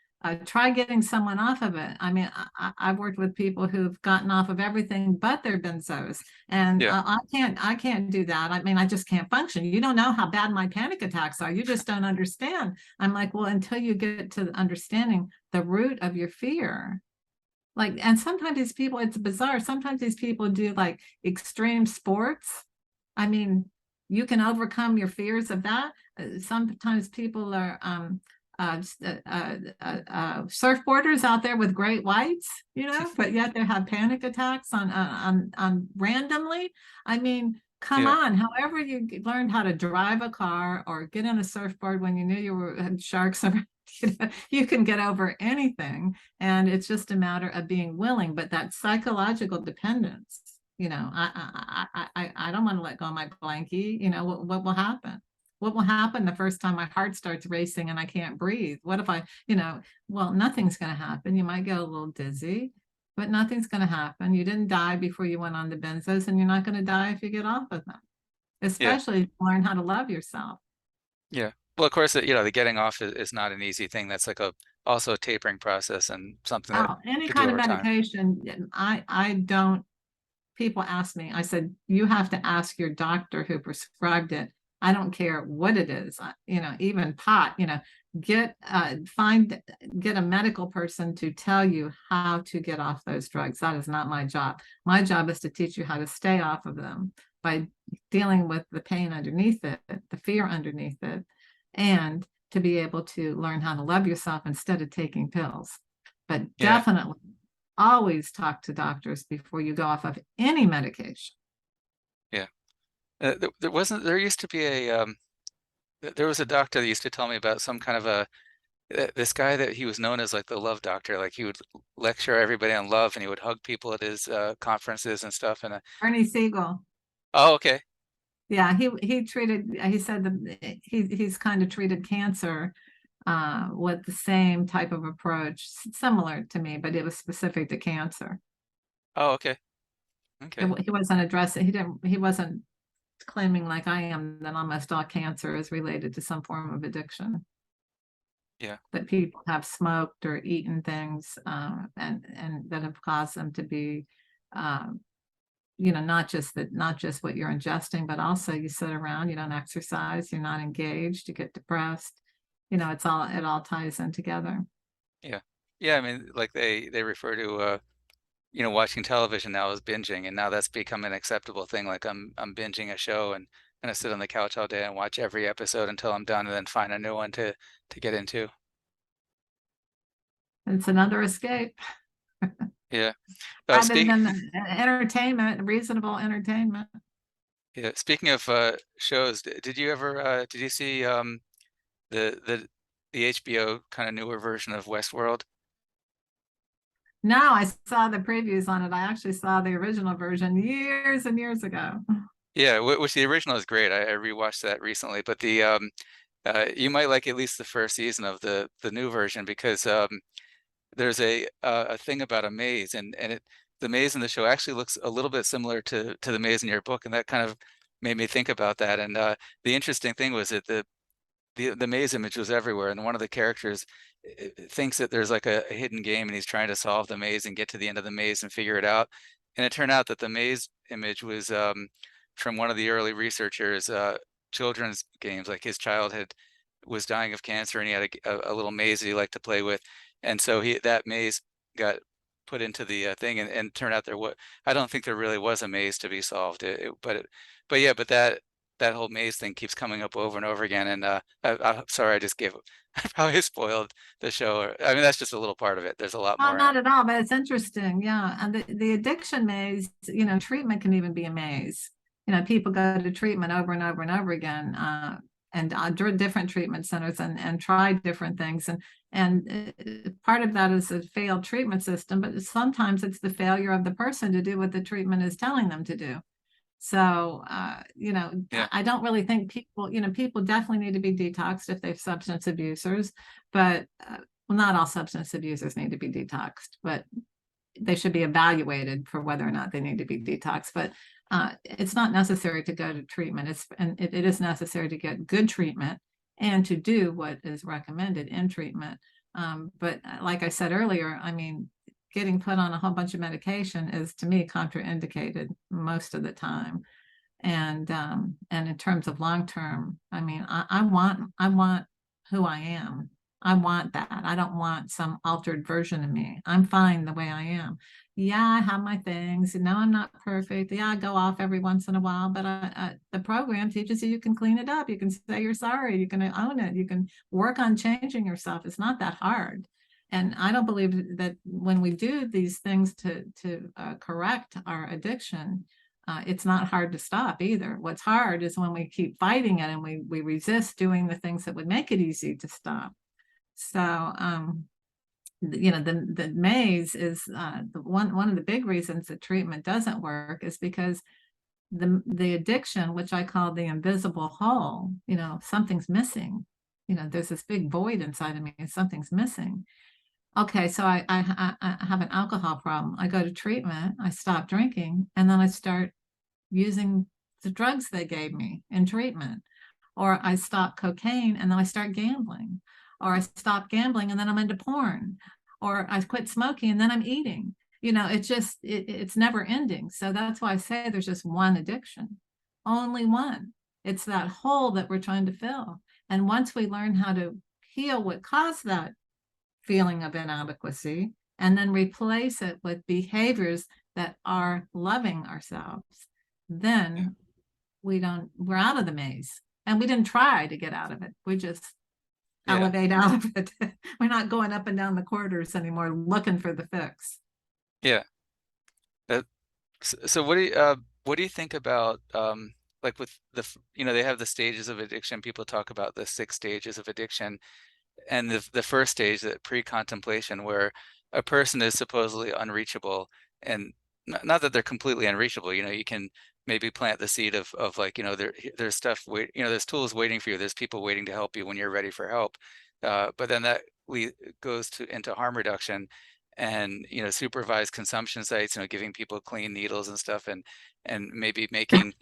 Speaker 2: Try getting someone off of it. I mean, I've worked with people who've gotten off of everything but their benzos, and
Speaker 1: yeah,
Speaker 2: I can't do that. I mean, I just can't function. You don't know how bad my panic attacks are. You just don't understand. I'm like, well, until you get to understanding the root of your fear. Like, and sometimes these people, it's bizarre. Sometimes these people do like extreme sports. I mean, you can overcome your fears of that. Sometimes people are surfboarders out there with great whites, but yet they have panic attacks on randomly. I mean, come
Speaker 1: yeah,
Speaker 2: on. However, you learned how to drive a car or get in a surfboard when you knew you were had sharks around, you can get over anything, and it's just a matter of being willing. But that psychological dependence, I don't want to let go of my blankie. What will happen? What will happen the first time my heart starts racing and I can't breathe? What if well, nothing's going to happen. You might get a little dizzy, but nothing's going to happen. You didn't die before you went on the benzos, and you're not going to die if you get off of them,
Speaker 1: yeah,
Speaker 2: especially if you learn how to love yourself.
Speaker 1: yeah. Well, of course, the getting off is not an easy thing. That's like also a tapering process, and something that
Speaker 2: Oh, any
Speaker 1: to do
Speaker 2: kind of
Speaker 1: over time.
Speaker 2: medication, I don't, people ask me, I said, you have to ask your doctor who prescribed it. I don't care what it is, even pot, get a medical person to tell you how to get off those drugs. That is not my job. My job is to teach you how to stay off of them by dealing with the pain underneath it, the fear underneath it, and to be able to learn how to love yourself instead of taking pills. But
Speaker 1: Yeah.
Speaker 2: definitely always talk to doctors before you go off of any medication.
Speaker 1: Yeah. There used to be there was a doctor that used to tell me about some kind of this guy that he was known as like the love doctor. Like he would lecture everybody on love and he would hug people at his conferences and stuff. And
Speaker 2: Ernie Siegel.
Speaker 1: oh, okay.
Speaker 2: Yeah, he treated, he said that he's kind of treated cancer with the same type of approach, similar to me, but it was specific to cancer.
Speaker 1: Oh, okay. Okay.
Speaker 2: He wasn't addressing, he wasn't claiming like I am that almost all cancer is related to some form of addiction.
Speaker 1: Yeah.
Speaker 2: That people have smoked or eaten things and that have caused them to be um, not just what you're ingesting, but also you sit around, you don't exercise, you're not engaged, you get depressed. It all ties in together.
Speaker 1: Yeah. Yeah. I mean, like they refer to watching television now as binging, and now that's become an acceptable thing. Like I'm binging a show and gonna sit on the couch all day and watch every episode until I'm done, and then find a new one to get into.
Speaker 2: It's another escape
Speaker 1: Yeah.
Speaker 2: rather
Speaker 1: Speak.
Speaker 2: than entertainment, reasonable entertainment.
Speaker 1: Yeah. Speaking of shows, did you ever did you see the the the HBO kind of newer version of Westworld?
Speaker 2: No, I saw the previews on it. I actually saw the original version years and years ago.
Speaker 1: Yeah, which the original is great. I rewatched that recently, but the you might like at least the first season of the new version because there's a thing about a maze, and the maze in the show actually looks a little bit similar to the maze in your book, and that kind of made me think about that. And the interesting thing was that the maze image was everywhere, and one of the characters thinks that there's like a hidden game, and he's trying to solve the maze and get to the end of the maze and figure it out. And it turned out that the maze image was from one of the early researchers' children's games. Like his child was dying of cancer, and he had a little maze that he liked to play with, and so that maze got put into the thing, and turned out I don't think there really was a maze to be solved. But yeah, but that whole maze thing keeps coming up over and over again. And I'm sorry, I just gave I probably spoiled the show. I mean, that's just a little part of it. There's a lot
Speaker 2: Oh,
Speaker 1: more in it.
Speaker 2: not at all, but it's interesting. Yeah. And the addiction maze, treatment can even be a maze. People go to treatment over and over and over again, and different treatment centers and try different things. And part of that is a failed treatment system, but sometimes it's the failure of the person to do what the treatment is telling them to do. So,
Speaker 1: Yeah,
Speaker 2: I don't really think people definitely need to be detoxed if they're substance abusers, but well, not all substance abusers need to be detoxed, but they should be evaluated for whether or not they need to be detoxed. But it's not necessary to go to treatment. It is necessary to get good treatment and to do what is recommended in treatment. But like I said earlier, I mean, getting put on a whole bunch of medication is to me contraindicated most of the time. And in terms of long term, I mean, I want who I am. I want that. I don't want some altered version of me. I'm fine the way I am. Yeah, I have my things. No, I'm not perfect. Yeah, I go off every once in a while, but the program teaches you can clean it up. You can say you're sorry. You can own it. You can work on changing yourself. It's not that hard. And I don't believe that when we do these things to correct our addiction, it's not hard to stop either. What's hard is when we keep fighting it and we resist doing the things that would make it easy to stop. So, the maze is the one of the big reasons that treatment doesn't work is because the addiction, which I call the invisible hole, something's missing. There's this big void inside of me, and something's missing. Okay, so I have an alcohol problem. I go to treatment, I stop drinking, and then I start using the drugs they gave me in treatment. Or I stop cocaine and then I start gambling. Or I stop gambling and then I'm into porn. Or I quit smoking and then I'm eating. It's never ending. So that's why I say there's just one addiction, only one. It's that hole that we're trying to fill. And once we learn how to heal what caused that feeling of inadequacy and then replace it with behaviors that are loving ourselves,
Speaker 1: Yeah.
Speaker 2: then we're out of the maze. And we didn't try to get out of it. We just
Speaker 1: Yeah.
Speaker 2: elevate out of it. We're not going up and down the corridors anymore looking for the fix.
Speaker 1: Yeah. That, so what do you think about like with they have the stages of addiction. People talk about the 6 stages of addiction, and the first stage, that pre-contemplation, where a person is supposedly unreachable, and not that they're completely unreachable. You can maybe plant the seed of like, there's stuff there's tools waiting for you, there's people waiting to help you when you're ready for help. But then that goes into harm reduction, and supervised consumption sites, giving people clean needles and stuff, and maybe making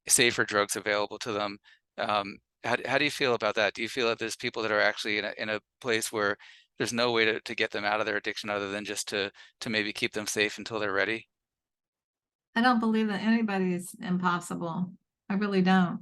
Speaker 1: safer drugs available to them. How do you feel about that? Do you feel that there's people that are actually in a place where there's no way to get them out of their addiction other than just to maybe keep them safe until they're ready?
Speaker 2: I don't believe that anybody's impossible. I really don't.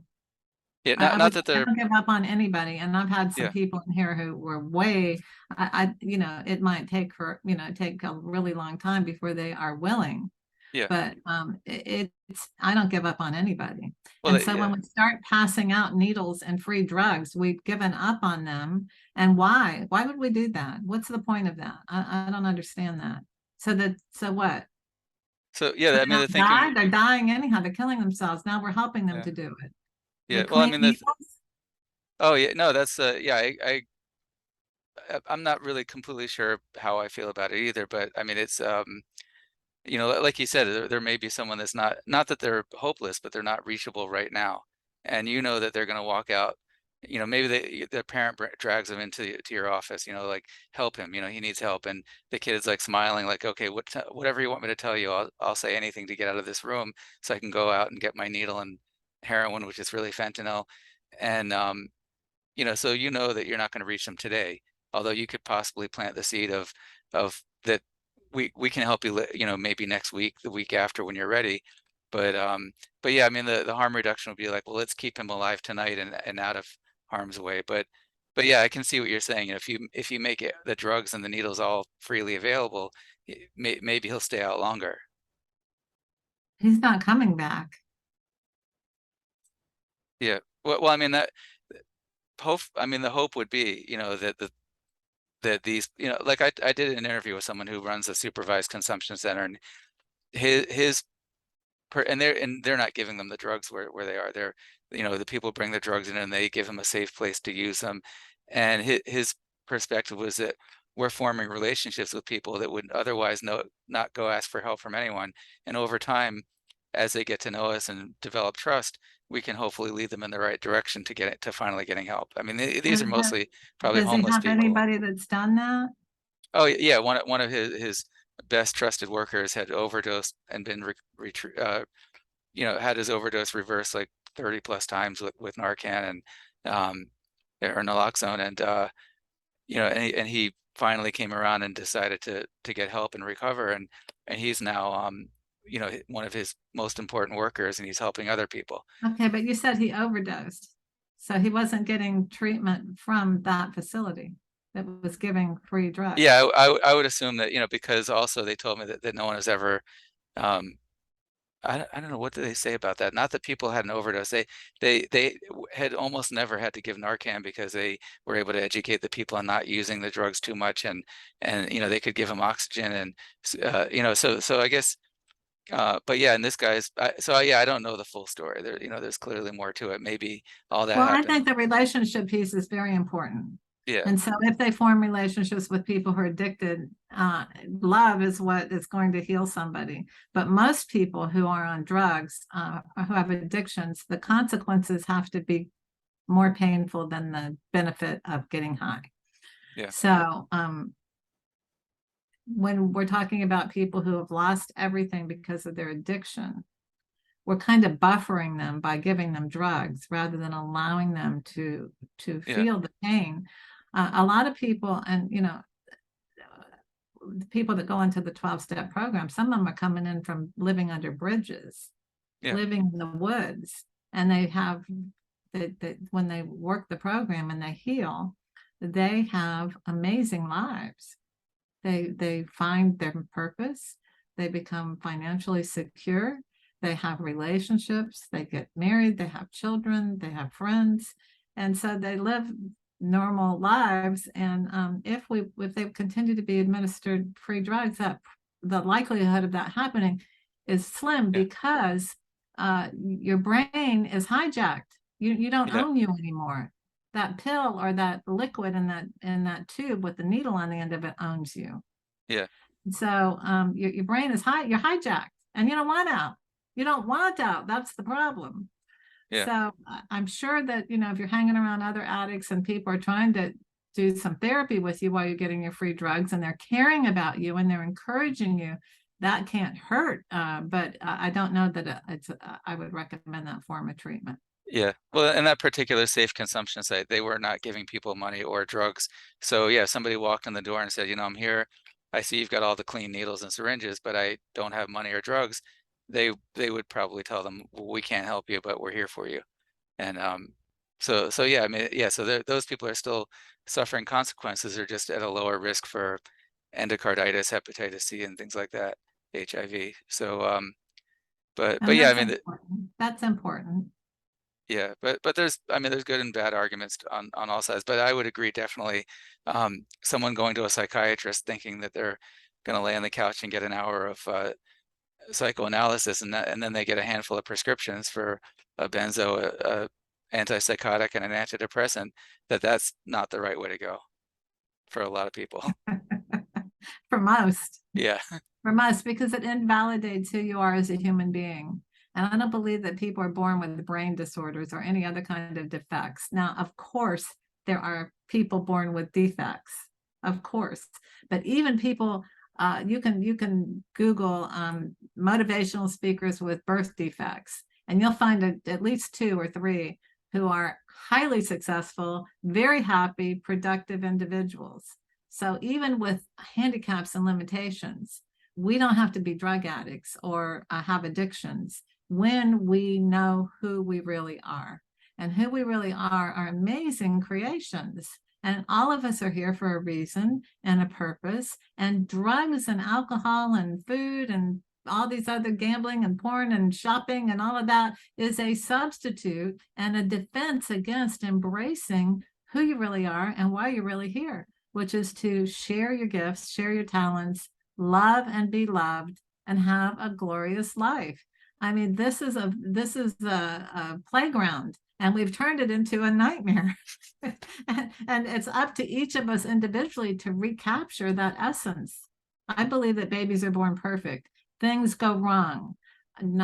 Speaker 1: Yeah,
Speaker 2: I,
Speaker 1: not
Speaker 2: I
Speaker 1: not
Speaker 2: would
Speaker 1: that
Speaker 2: I
Speaker 1: they're.
Speaker 2: don't give up on anybody. And I've had some
Speaker 1: Yeah,
Speaker 2: people in here who were way, it might take a really long time before they are willing.
Speaker 1: yeah.
Speaker 2: But it's I don't give up on anybody.
Speaker 1: Well,
Speaker 2: And so when
Speaker 1: yeah.
Speaker 2: we start passing out needles and free drugs, we've given up on them. And why? Why would we do that? What's the point of that? I don't understand that. So what?
Speaker 1: So yeah,
Speaker 2: So
Speaker 1: I
Speaker 2: they
Speaker 1: mean, the
Speaker 2: don't die?
Speaker 1: thinking.
Speaker 2: They're dying anyhow. They're killing themselves. Now we're helping them
Speaker 1: Yeah,
Speaker 2: to do it
Speaker 1: yeah.
Speaker 2: with
Speaker 1: Well, I
Speaker 2: clean
Speaker 1: mean,
Speaker 2: needles.
Speaker 1: oh yeah, no, that's yeah. I'm not really completely sure how I feel about it either, but I mean, it's like you said, there may be someone that's not that they're hopeless, but they're not reachable right now. And that they're going to walk out, maybe the parent drags them to your office, like, help him, he needs help. And the kid is like smiling, like, okay, whatever you want me to tell you, I'll say anything to get out of this room so I can go out and get my needle and heroin, which is really fentanyl. And so that you're not going to reach them today, although you could possibly plant the seed of that we can help you, maybe next week, the week after, when you're ready. But yeah, I mean, the harm reduction would be like, well, let's keep him alive tonight and out of harm's way. But yeah, I can see what you're saying. If you make it the drugs and the needles all freely available, maybe he'll stay out longer.
Speaker 2: He's not coming back.
Speaker 1: Yeah. Well, I mean, the hope would be, that these, like, I did an interview with someone who runs a supervised consumption center, and his and they're not giving them the drugs where they are. The people bring the drugs in and they give them a safe place to use them. And his perspective was that we're forming relationships with people that would otherwise not go ask for help from anyone. And over time, as they get to know us and develop trust, we can hopefully lead them in the right direction to finally getting help. I mean, these are
Speaker 2: And
Speaker 1: mostly probably
Speaker 2: does he
Speaker 1: homeless
Speaker 2: have
Speaker 1: people.
Speaker 2: anybody that's done that?
Speaker 1: Oh yeah, one of his best trusted workers had overdosed and been had his overdose reversed like 30 plus times with Narcan and um or naloxone, and and he finally came around and decided to get help and recover, and he's now one of his most important workers, and he's helping other people.
Speaker 2: Okay, but you said he overdosed. So he wasn't getting treatment from that facility that was giving free drugs.
Speaker 1: Yeah, I would assume that, because also they told me that no one has ever um I don't know, what do they say about that? Not that people had an overdose. They had almost never had to give Narcan because they were able to educate the people on not using the drugs too much, and they could give them oxygen, and so I guess but yeah, and this guy's so yeah, I don't know the full story. There's clearly more to it. Maybe all that
Speaker 2: Well, I
Speaker 1: happened.
Speaker 2: think the relationship piece is very important.
Speaker 1: Yeah,
Speaker 2: And so if they form relationships with people who are addicted, love is what is going to heal somebody. But most people who are on drugs, who have addictions, the consequences have to be more painful than the benefit of getting high.
Speaker 1: yeah,
Speaker 2: So when we're talking about people who have lost everything because of their addiction, we're kind of buffering them by giving them drugs rather than allowing them to
Speaker 1: yeah,
Speaker 2: feel the pain. A lot of people, and the people that go into the 12-step program, some of them are coming in from living under bridges,
Speaker 1: yeah,
Speaker 2: living in the woods, and they have when they work the program and they heal, they have amazing lives. They find their purpose, they become financially secure, they have relationships, they get married, they have children, they have friends, and so they live normal lives. And if they continue to be administered free drugs, that the likelihood of that happening is slim,
Speaker 1: Yeah.
Speaker 2: because your brain is hijacked. You don't
Speaker 1: Yeah.
Speaker 2: own you anymore. That pill or that liquid in that tube with the needle on the end of it owns you.
Speaker 1: Yeah.
Speaker 2: So your brain is you're hijacked, and you don't want out. You don't want out. That's the problem.
Speaker 1: Yeah.
Speaker 2: So I'm sure that, if you're hanging around other addicts and people are trying to do some therapy with you while you're getting your free drugs, and they're caring about you and they're encouraging you, that can't hurt. But I don't know that I would recommend that form of treatment.
Speaker 1: Yeah. Well, in that particular safe consumption site, they were not giving people money or drugs. So yeah, somebody walked in the door and said, I'm here. I see you've got all the clean needles and syringes, but I don't have money or drugs. They would probably tell them, well, we can't help you, but we're here for you. And so yeah, I mean, yeah, so those people are still suffering consequences. They're just at a lower risk for endocarditis, hepatitis C, and things like that, HIV. So but
Speaker 2: And
Speaker 1: yeah, I
Speaker 2: that's
Speaker 1: mean,
Speaker 2: important. That's important.
Speaker 1: yeah, but there's good and bad arguments on all sides. But I would agree definitely. Someone going to a psychiatrist thinking that they're going to lay on the couch and get an hour of psychoanalysis, and then they get a handful of prescriptions for a benzo, a antipsychotic, and an antidepressant. That's not the right way to go for a lot of people.
Speaker 2: For most.
Speaker 1: Yeah,
Speaker 2: From us, because it invalidates who you are as a human being. And I don't believe that people are born with brain disorders or any other kind of defects. Now, of course, there are people born with defects, of course, but even people, you can Google motivational speakers with birth defects, and you'll find at least two or three who are highly successful, very happy, productive individuals. So even with handicaps and limitations, we don't have to be drug addicts or have addictions when we know who we really are. And who we really are amazing creations. And all of us are here for a reason and a purpose. And drugs and alcohol and food and all these other gambling and porn and shopping and all of that is a substitute and a defense against embracing who you really are and why you're really here, which is to share your gifts, share your talents, love and be loved, and have a glorious life. I mean, this is a playground, and we've turned it into a nightmare. And it's up to each of us individually to recapture that essence. I believe that babies are born perfect. Things go wrong.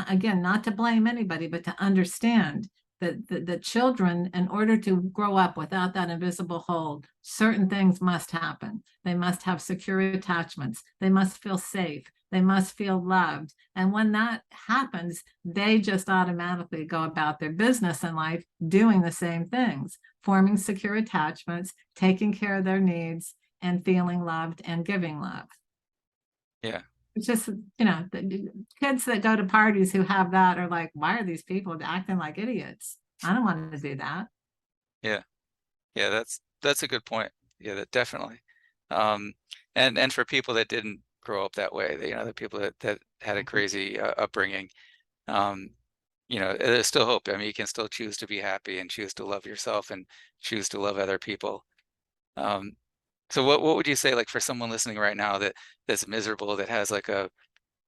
Speaker 2: Again, not to blame anybody, but to understand that the children, in order to grow up without that invisible hold, certain things must happen. They must have secure attachments. They must feel safe. They must feel loved. And when that happens, they just automatically go about their business in life doing the same things, forming secure attachments, taking care of their needs, and feeling loved and giving love.
Speaker 1: yeah,
Speaker 2: It's just, the kids that go to parties who have that are like, why are these people acting like idiots? I don't want to do that.
Speaker 1: yeah, yeah. That's a good point. Yeah, that definitely. Um, and for people that didn't grow up that way, the people that had a crazy upbringing, um, there's still hope. I mean, you can still choose to be happy and choose to love yourself and choose to love other people. Um, so what would you say, like, for someone listening right now that's miserable, that has like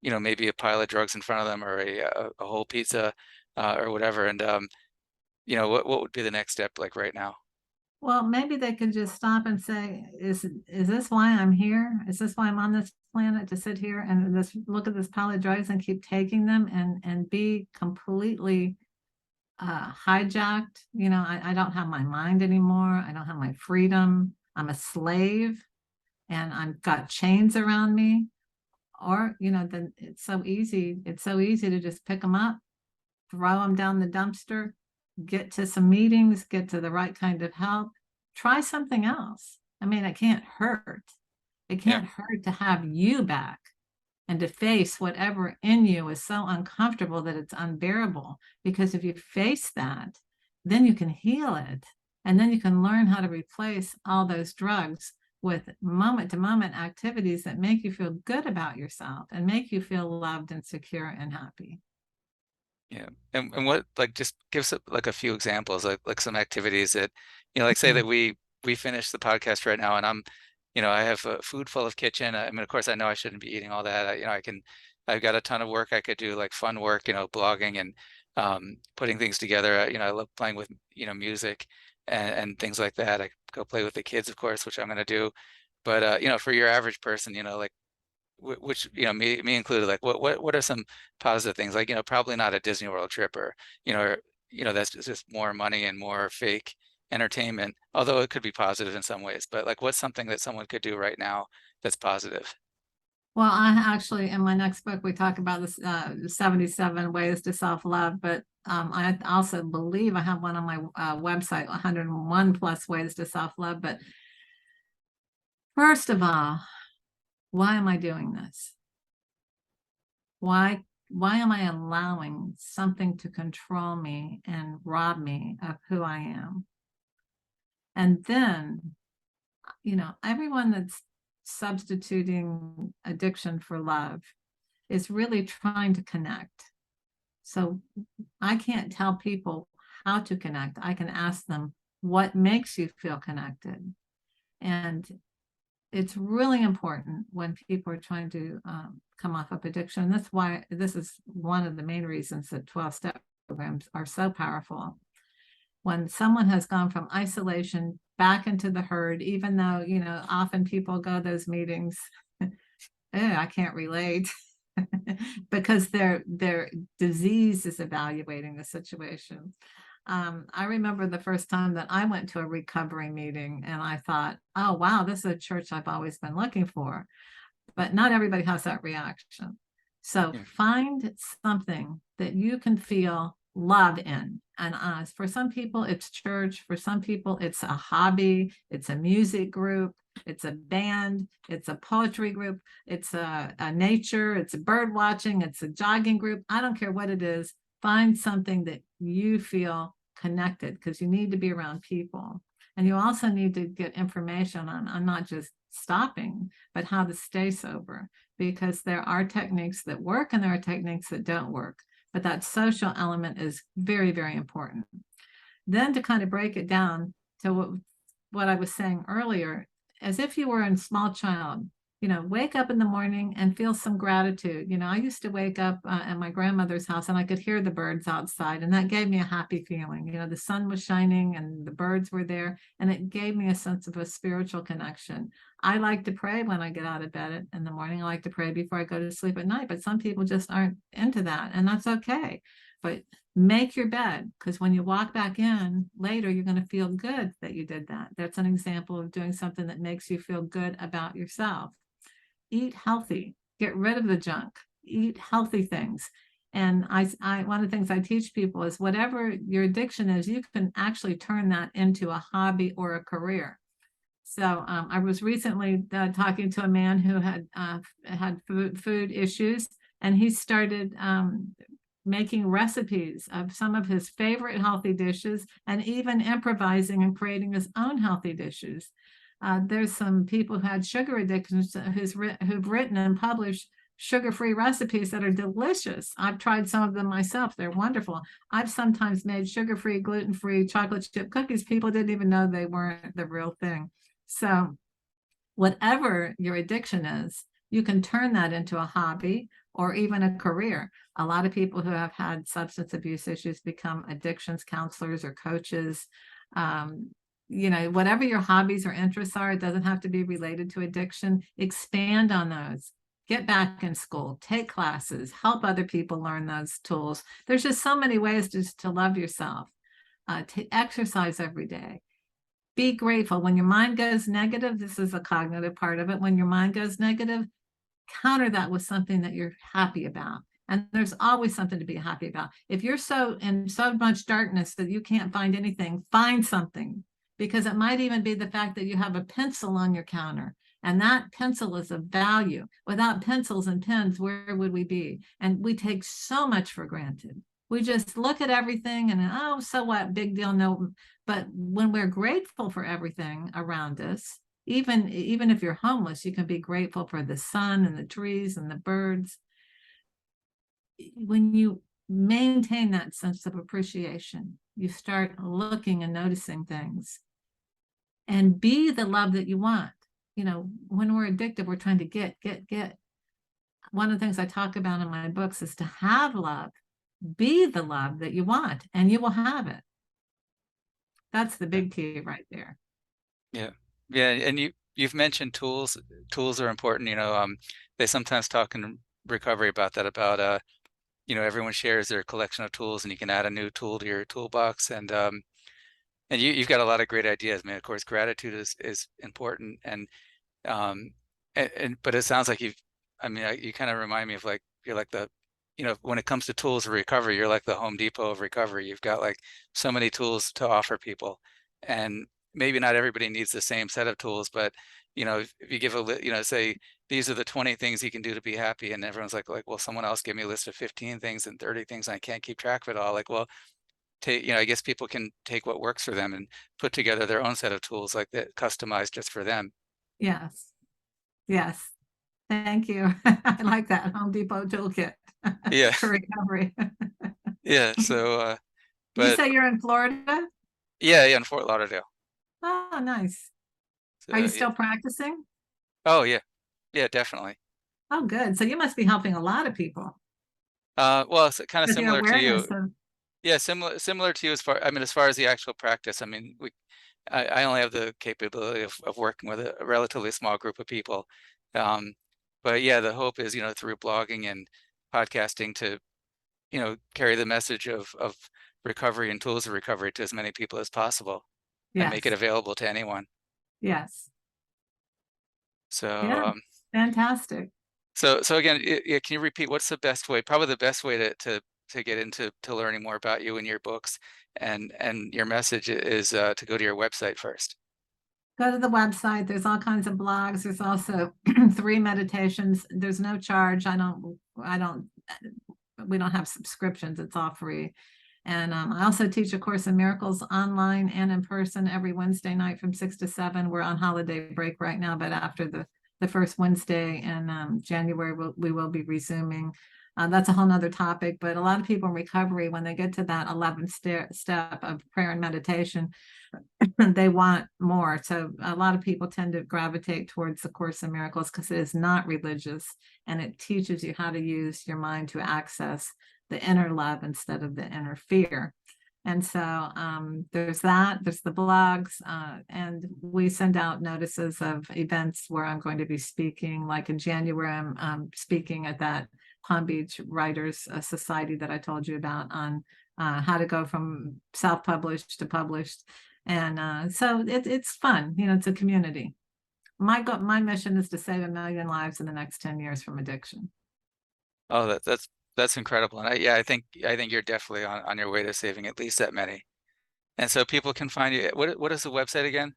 Speaker 1: maybe a pile of drugs in front of them, or a whole pizza, or whatever, and what would be the next step, like, right now?
Speaker 2: Well, maybe they could just stop and say, is this why I'm here? Is this why I'm on this planet, to sit here and just look at this pile of drugs and keep taking them and be completely hijacked? I don't have my mind anymore. I don't have my freedom. I'm a slave, and I've got chains around me. Or, then it's so easy to just pick them up, throw them down the dumpster, get to some meetings, get to the right kind of help, try something else. I mean, it can't hurt. It
Speaker 1: Yeah,
Speaker 2: can't hurt to have you back and to face whatever in you is so uncomfortable that it's unbearable. Because if you face that, then you can heal it. And then you can learn how to replace all those drugs with moment to moment activities that make you feel good about yourself and make you feel loved and secure and happy.
Speaker 1: Yeah. And what, like, just give us like a few examples, like some activities that, like say that
Speaker 2: Mhm.
Speaker 1: we finish the podcast right now and I have a food full of kitchen. I mean, of course, I know I shouldn't be eating all that. I've got a ton of work I could do, like fun work, blogging and putting things together. I love playing with, music and things like that. I go play with the kids, of course, which I'm going to do. But for your average person, like which me included, like what are some positive things, like probably not a Disney World trip, or that's just more money and more fake entertainment, although it could be positive in some ways. But like, what's something that someone could do right now that's positive?
Speaker 2: Well, I actually, in my next book, we talk about this 77 ways to self-love, but I also believe I have one on my website, 101 plus ways to self-love. But first of all, why am I doing this? Why am I allowing something to control me and rob me of who I am? And then, everyone that's substituting addiction for love is really trying to connect. So I can't tell people how to connect. I can ask them, what makes you feel connected? And it's really important when people are trying to come off of addiction. That's why this is one of the main reasons that 12-step programs are so powerful. When someone has gone from isolation back into the herd, even though, often people go to those meetings, I can't relate because their disease is evaluating the situation. I remember the first time that I went to a recovery meeting and I thought, oh, wow, this is a church I've always been looking for. But not everybody has that reaction. So
Speaker 1: Yeah.
Speaker 2: find something that you can feel love in. And for some people, it's church. For some people, it's a hobby, it's a music group, it's a band, it's a poetry group, it's a nature, it's a bird watching, it's a jogging group. I don't care what it is. Find something that you feel connected, because you need to be around people. And you also need to get information on not just stopping, but how to stay sober, because there are techniques that work and there are techniques that don't work. But that social element is very, very important. Then to kind of break it down to what I was saying earlier, as if you were a small child, wake up in the morning and feel some gratitude. I used to wake up at my grandmother's house and I could hear the birds outside, and that gave me a happy feeling. The sun was shining and the birds were there, and it gave me a sense of a spiritual connection. I like to pray when I get out of bed in the morning. I like to pray before I go to sleep at night, but some people just aren't into that, and that's okay. But make your bed, because when you walk back in later, you're going to feel good that you did that. That's an example of doing something that makes you feel good about yourself. Eat healthy, get rid of the junk, eat healthy things. And one of the things I teach people is whatever your addiction is, you can actually turn that into a hobby or a career. So I was recently talking to a man who had food issues, and he started making recipes of some of his favorite healthy dishes, and even improvising and creating his own healthy dishes. There's some people who had sugar addictions who've written and published sugar-free recipes that are delicious. I've tried some of them myself. They're wonderful. I've sometimes made sugar-free, gluten-free chocolate chip cookies. People didn't even know they weren't the real thing. So whatever your addiction is, you can turn that into a hobby or even a career. A lot of people who have had substance abuse issues become addictions counselors or coaches. Whatever your hobbies or interests are, it doesn't have to be related to addiction. Expand on those. Get back in school, take classes, help other people learn those tools. There's just so many ways to love yourself. To exercise every day. Be grateful. When your mind goes negative, this is a cognitive part of it. When your mind goes negative, counter that with something that you're happy about. And there's always something to be happy about. If you're so in so much darkness that you can't find anything, find something, because it might even be the fact that you have a pencil on your counter. And that pencil is of value. Without pencils and pens, where would we be? And we take so much for granted. We just look at everything and, oh, so what, big deal, no. But when we're grateful for everything around us, even if you're homeless, you can be grateful for the sun and the trees and the birds. When you maintain that sense of appreciation, you start looking and noticing things, and be the love that you want. When we're addicted, we're trying to get. One of the things I talk about in my books is to have love. Be the love that you want, and you will have it. That's the
Speaker 1: Yeah.
Speaker 2: big key right there.
Speaker 1: Yeah. Yeah. And you've mentioned tools. Tools are important. They sometimes talk in recovery about that, about everyone shares their collection of tools, and you can add a new tool to your toolbox. And you've got a lot of great ideas. I mean, of course, gratitude is important, but it sounds like you kind of remind me of, like, you're like when it comes to tools of recovery, you're like the Home Depot of recovery. You've got like so many tools to offer people, and maybe not everybody needs the same set of tools, but if you give say these are the 20 things you can do to be happy, and everyone's like, well, someone else gave me a list of 15 things and 30 things, and I can't keep track of it all. Like, well, I guess people can take what works for them and put together their own set of tools like that, customized just for them.
Speaker 2: Yes. Yes. Thank you. I like that Home Depot toolkit
Speaker 1: Yeah.
Speaker 2: for recovery.
Speaker 1: Yeah. So,
Speaker 2: You
Speaker 1: but
Speaker 2: say you're in Florida?
Speaker 1: yeah, yeah, in Fort Lauderdale.
Speaker 2: Oh, nice. Are you
Speaker 1: So, yeah.
Speaker 2: still practicing?
Speaker 1: Oh, yeah. Yeah, definitely.
Speaker 2: Oh, good. So you must be helping a lot of people
Speaker 1: Well, it's kind of
Speaker 2: with your
Speaker 1: similar to you.
Speaker 2: awareness of,
Speaker 1: Yeah, similar to you as far as the actual practice. I mean, I only have the capability of working with a relatively small group of people. Um, but yeah, the hope is, through blogging and podcasting to, carry the message of recovery and tools of recovery to as many people as possible and make it
Speaker 2: yes,
Speaker 1: available to anyone.
Speaker 2: yes.
Speaker 1: So,
Speaker 2: Yeah, fantastic.
Speaker 1: so again, yeah, can you repeat what's the best way, probably the best way to get into to learning more about you and your books and your message is to go to your website first.
Speaker 2: Go to the website. There's all kinds of blogs. There's also 3 meditations. There's no charge. We don't have subscriptions. It's all free. And I also teach A Course in Miracles online and in person every Wednesday night from 6 to 7. We're on holiday break right now, but after the first Wednesday in January, we will be resuming. That's a whole nother topic, but a lot of people in recovery, when they get to that 11th step of prayer and meditation, they want more. So a lot of people tend to gravitate towards the Course in Miracles because it is not religious, and it teaches you how to use your mind to access the inner love instead of the inner fear. And so there's the blogs, and we send out notices of events where I'm going to be speaking. Like in January, I'm speaking at that Palm Beach Writers Society that I told you about on how to go from self-published to published. And so it's fun. It's a community. My mission is to save 1 million lives in the next 10 years from addiction.
Speaker 1: Oh, that's incredible. And I think you're definitely on your way to saving at least that many. And so people can find you. What is the website again?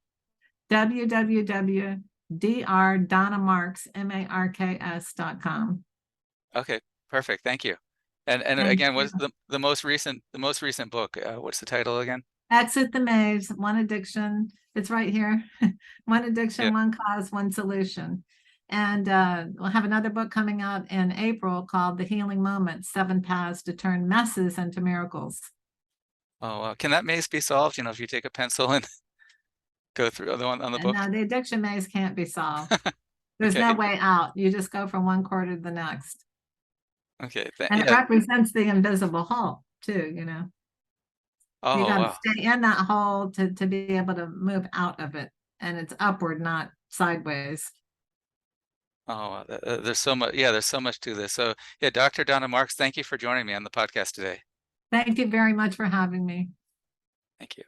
Speaker 2: www.drdonnamarks.com.
Speaker 1: Okay, perfect. Thank you. And
Speaker 2: Thank
Speaker 1: again,
Speaker 2: you.
Speaker 1: what's the most recent book? What's the title again?
Speaker 2: Exit the Maze, One Addiction. It's right here. One
Speaker 1: Yeah.
Speaker 2: addiction, one cause, one solution. And we'll have another book coming out in April called The Healing Moment, 7 Paths to Turn Messes into Miracles.
Speaker 1: Oh, can that maze be solved? If you take a pencil and go through the one on the
Speaker 2: And
Speaker 1: book?
Speaker 2: now the addiction maze can't be solved. There's no
Speaker 1: Okay.
Speaker 2: way out. You just go from one quarter to the next.
Speaker 1: Okay.
Speaker 2: And it
Speaker 1: Yeah.
Speaker 2: represents the invisible hole too. You
Speaker 1: Oh,
Speaker 2: got to
Speaker 1: wow.
Speaker 2: stay in that hole to be able to move out of it. And it's upward, not sideways.
Speaker 1: Oh, there's so much. Yeah, there's so much to this. So, yeah, Dr. Donna Marks, thank you for joining me on the podcast today.
Speaker 2: Thank you very much for having me.
Speaker 1: Thank you.